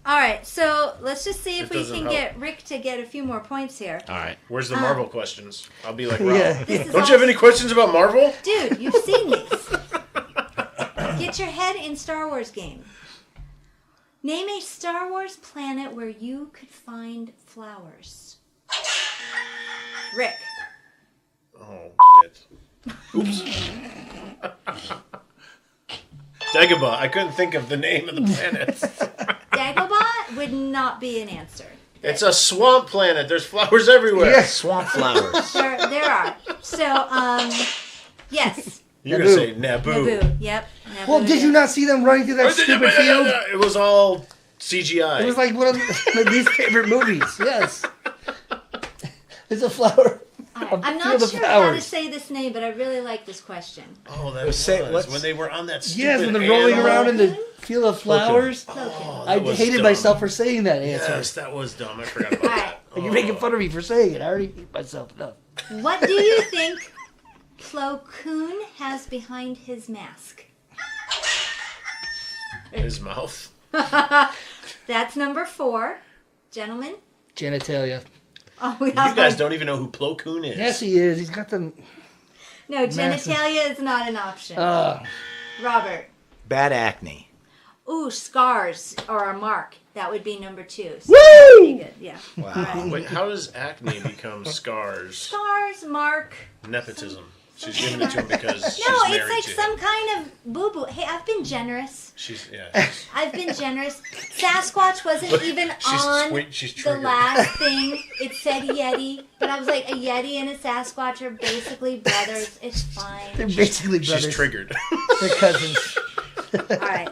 All right, so let's just see if It we doesn't can help. get Rick to get a few more points here. All right. Where's the Marvel questions? I'll be like, Rob. Yeah. This is Don't all- you have any questions about Marvel? Dude, you've seen these. Get your head in Star Wars game. Name a Star Wars planet where you could find flowers. Rick. Oh, shit. Oops. Dagobah. I couldn't think of the name of the planet. Dagobah would not be an answer. It's a swamp planet. There's flowers everywhere. Yes. Swamp flowers. There are. So, yes. You're going to say Naboo. Naboo. Yep. Naboo Well, did you not see them running through that stupid field? It was all CGI. It was like one of my least favorite movies. Yes. It's a flower. I'm not field of sure how to flowers. say this name, but I really like this question. Oh, that was Say- what's- when they were on that stupid Yes, when they're rolling animal. around in the field of flowers. Oh, I that was hated dumb. myself for saying that answer. Yes, that was dumb. I forgot about All right. that. And you're making fun of me for saying it. I already hate myself enough. What do you think Plo Koon has behind his mask? His mouth. That's number 4. Gentlemen? Genitalia. Oh, we You have guys one. don't even know who Plo Koon is. Yes, he is. He's got them. No, Massive. genitalia is not an option. Robert. Bad acne. Ooh, scars or a mark. That would be number 2. So Woo! pretty good. Yeah. Wow. Wait, how does acne become scars? Scars, mark. Nepotism. She's giving it to him because No, she's married it's like to some him. kind of boo-boo. Hey, I've been generous. She's yeah. I've been generous. Sasquatch wasn't even on She's the triggered. last thing. It said Yeti, but I was like, a Yeti and a Sasquatch are basically brothers. It's They're fine. basically brothers. She's triggered. They're cousins. All right.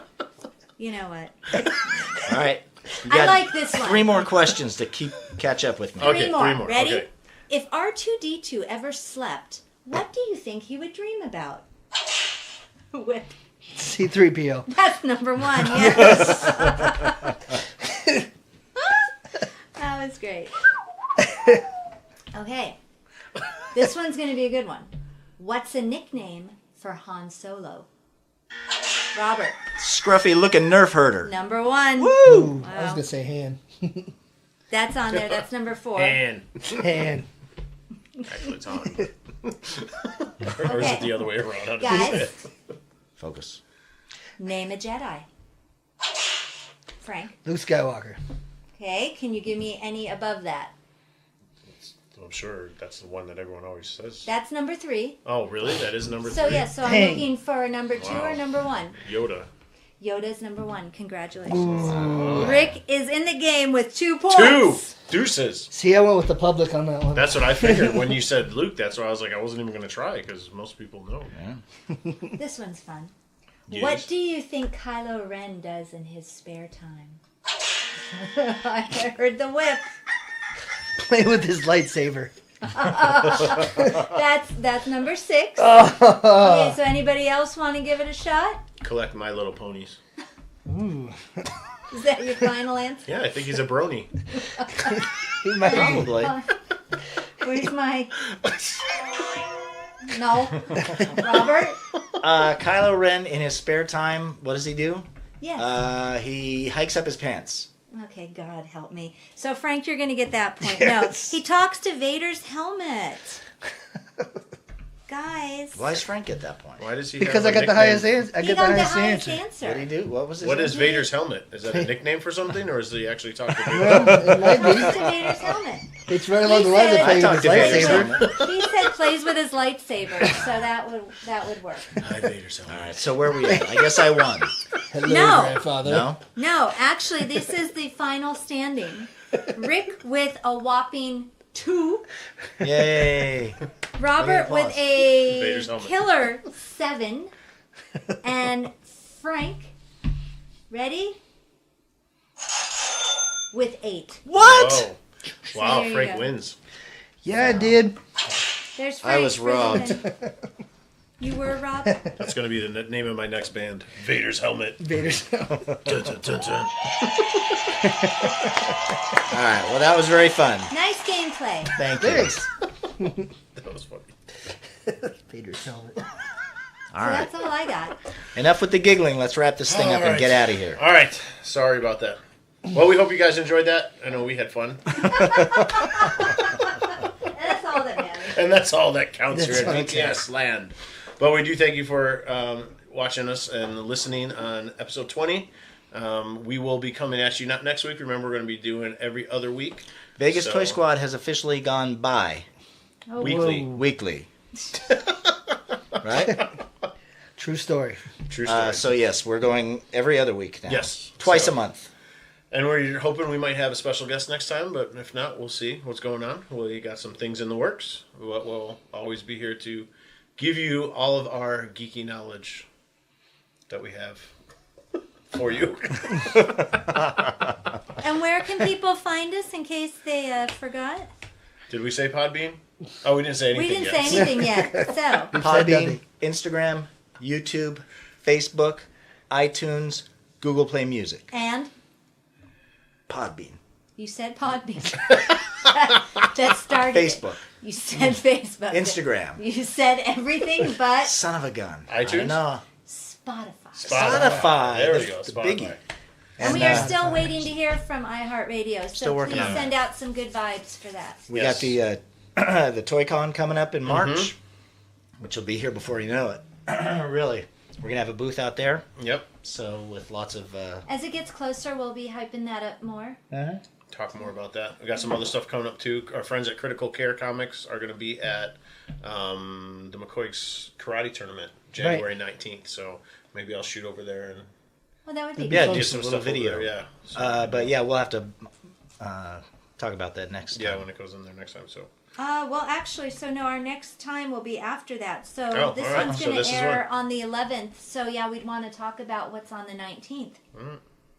You know what? All right. You I got like this one. 3 more questions to catch up with me. Okay, Three more. three more. Ready? Okay. If R2-D2 ever slept, what do you think he would dream about? Whip. C-3PO. That's number 1, yes. That was great. Okay. This one's going to be a good one. What's a nickname for Han Solo? Robert. Scruffy looking nerf herder. Number 1. Ooh, I was Wow. going to say hand. That's on there. That's number 4. And Hand. actually, it's on. Or is it the other way around? How does it say Guys, it? Focus. name a Jedi. Frank. Luke Skywalker. Okay, can you give me any above that? I'm sure that's the one that everyone always says. That's number 3. Oh, really? That is number 3? So yes, so I'm Dang. looking for a number 2 Wow. or number 1. Yoda. Yoda's number 1. Congratulations. Rick is in the game with 2 points. 2! Deuces. See, I went with the public on that one. That's what I figured when you said Luke. That's why I was like, I wasn't even going to try because most people know. This one's fun. Yes. What do you think Kylo Ren does in his spare time? I heard the whip. Play with his lightsaber. That's number 6. Okay, so anybody else want to give it a shot? Collect My Little Ponies. Is that your final answer? Yeah, I think he's a brony. He might be. Probably. Where's my... No. Robert? Kylo Ren in his spare time, what does he do? Yes. He hikes up his pants. Okay, God help me. So, Frank, you're going to get that point. Yes. No, he talks to Vader's helmet. Guys. Why is Frank at that point? Why does he? Because have I a got the nickname? highest answer. I He got got the the highest highest answer. What did he answer. do? What was his What name? is Vader's helmet? Is that a nickname for something, or is he actually talking to Vader? Well, it might be. It's Vader's helmet. It's right along the He lines of said- playing I with his talked to Vader's lightsaber. helmet. He said plays with his lightsaber, so that would work. Hi, Vader's helmet. All right, so where we at? I guess I won. Hello, No. grandfather. No? No, actually, this is the final standing. Rick with a whopping 2. Yay. Robert Look at with the a Vader's helmet. killer 7. And Frank, ready? With 8. What? Whoa. Wow, there you Frank go. wins. Yeah, I did. There's Frank. I was for robbed. losing. You were robbed? That's going to be the name of my next band. Vader's helmet. Vader's. Dun, dun, dun, dun. All right, well, that was very fun. Nice gameplay. Thank you. Thanks. That was funny. Vader's helmet. All So right, that's all I got. enough with the giggling. Let's wrap this thing All up and right. get out of here. All right. Sorry about that. Well, we hope you guys enjoyed that. I know we had fun. That's all that matters. And that's all that counts here That's all at that BTS land. But we do thank you for watching us and listening on episode 20. We will be coming at you not next week. Remember, we're going to be doing every other week. Vegas So- Toy Squad has officially gone by Oh, Weekly. weekly. Right? True story. True story. So, yes, we're going every other week now. Yes. Twice So- a month. And we're hoping we might have a special guest next time, but if not, we'll see what's going on. We got some things in the works. We'll always be here to give you all of our geeky knowledge that we have for you. And where can people find us in case they forgot? Did we say Podbean? Oh, we didn't say anything We didn't yet. say anything yet. So, Podbean, Instagram, YouTube, Facebook, iTunes, Google Play Music. and Podbean. you said Podbean. That started it. Facebook. You said Facebook. Instagram. You said everything but Son of a gun. iTunes? No. Spotify. Spotify. There we the- go. the Spotify. biggie. And we are still waiting to hear from iHeartRadio. So Still working please on send out some good vibes for that. We Yes. got the Toy Con coming up in March, which will be here before you know it. Really. We're going to have a booth out there. Yep. So with lots of... As it gets closer, we'll be hyping that up more. Talk more about that. We got some other stuff coming up too. Our friends at Critical Care Comics are going to be at the McCoy's Karate Tournament January 19th. So maybe I'll shoot over there and Well, that would be Yeah, cool. do get some some little stuff video. over there. Yeah. So, but yeah, we'll have to talk about that next time. yeah, when it goes in there next time. So Well, actually, so no, our next time will be after that. So Oh, this all right. one's So going this to is air on the 11th. So yeah, we'd want to talk about what's on the 19th.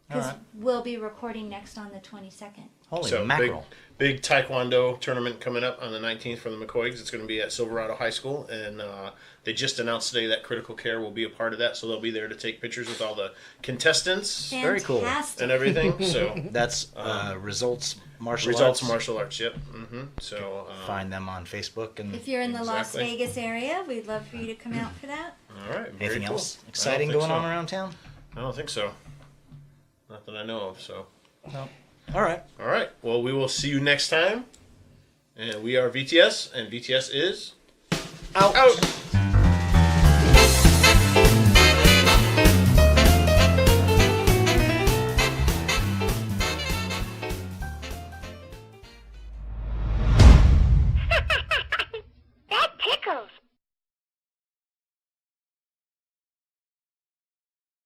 Because Alright. we'll be recording next on the 22nd. Holy so mackerel. big Taekwondo tournament coming up on the 19th for the McCoys. It's going to be at Silverado High School, and they just announced today that Critical Care will be a part of that. So they'll be there to take pictures with all the contestants Very cool. Fantastic. and everything. So That's Results Martial results Arts. martial arts. Yep. So Find them on Facebook. And If you're in the Las Exactly. Vegas area, we'd love for you to come out for that. all right. Very anything cool. else I exciting don't going think on so. around town? I don't think so. Not that I know of. So No. All right. all right. Well, we will see you next time. And we are VTS, and VTS is Out. out.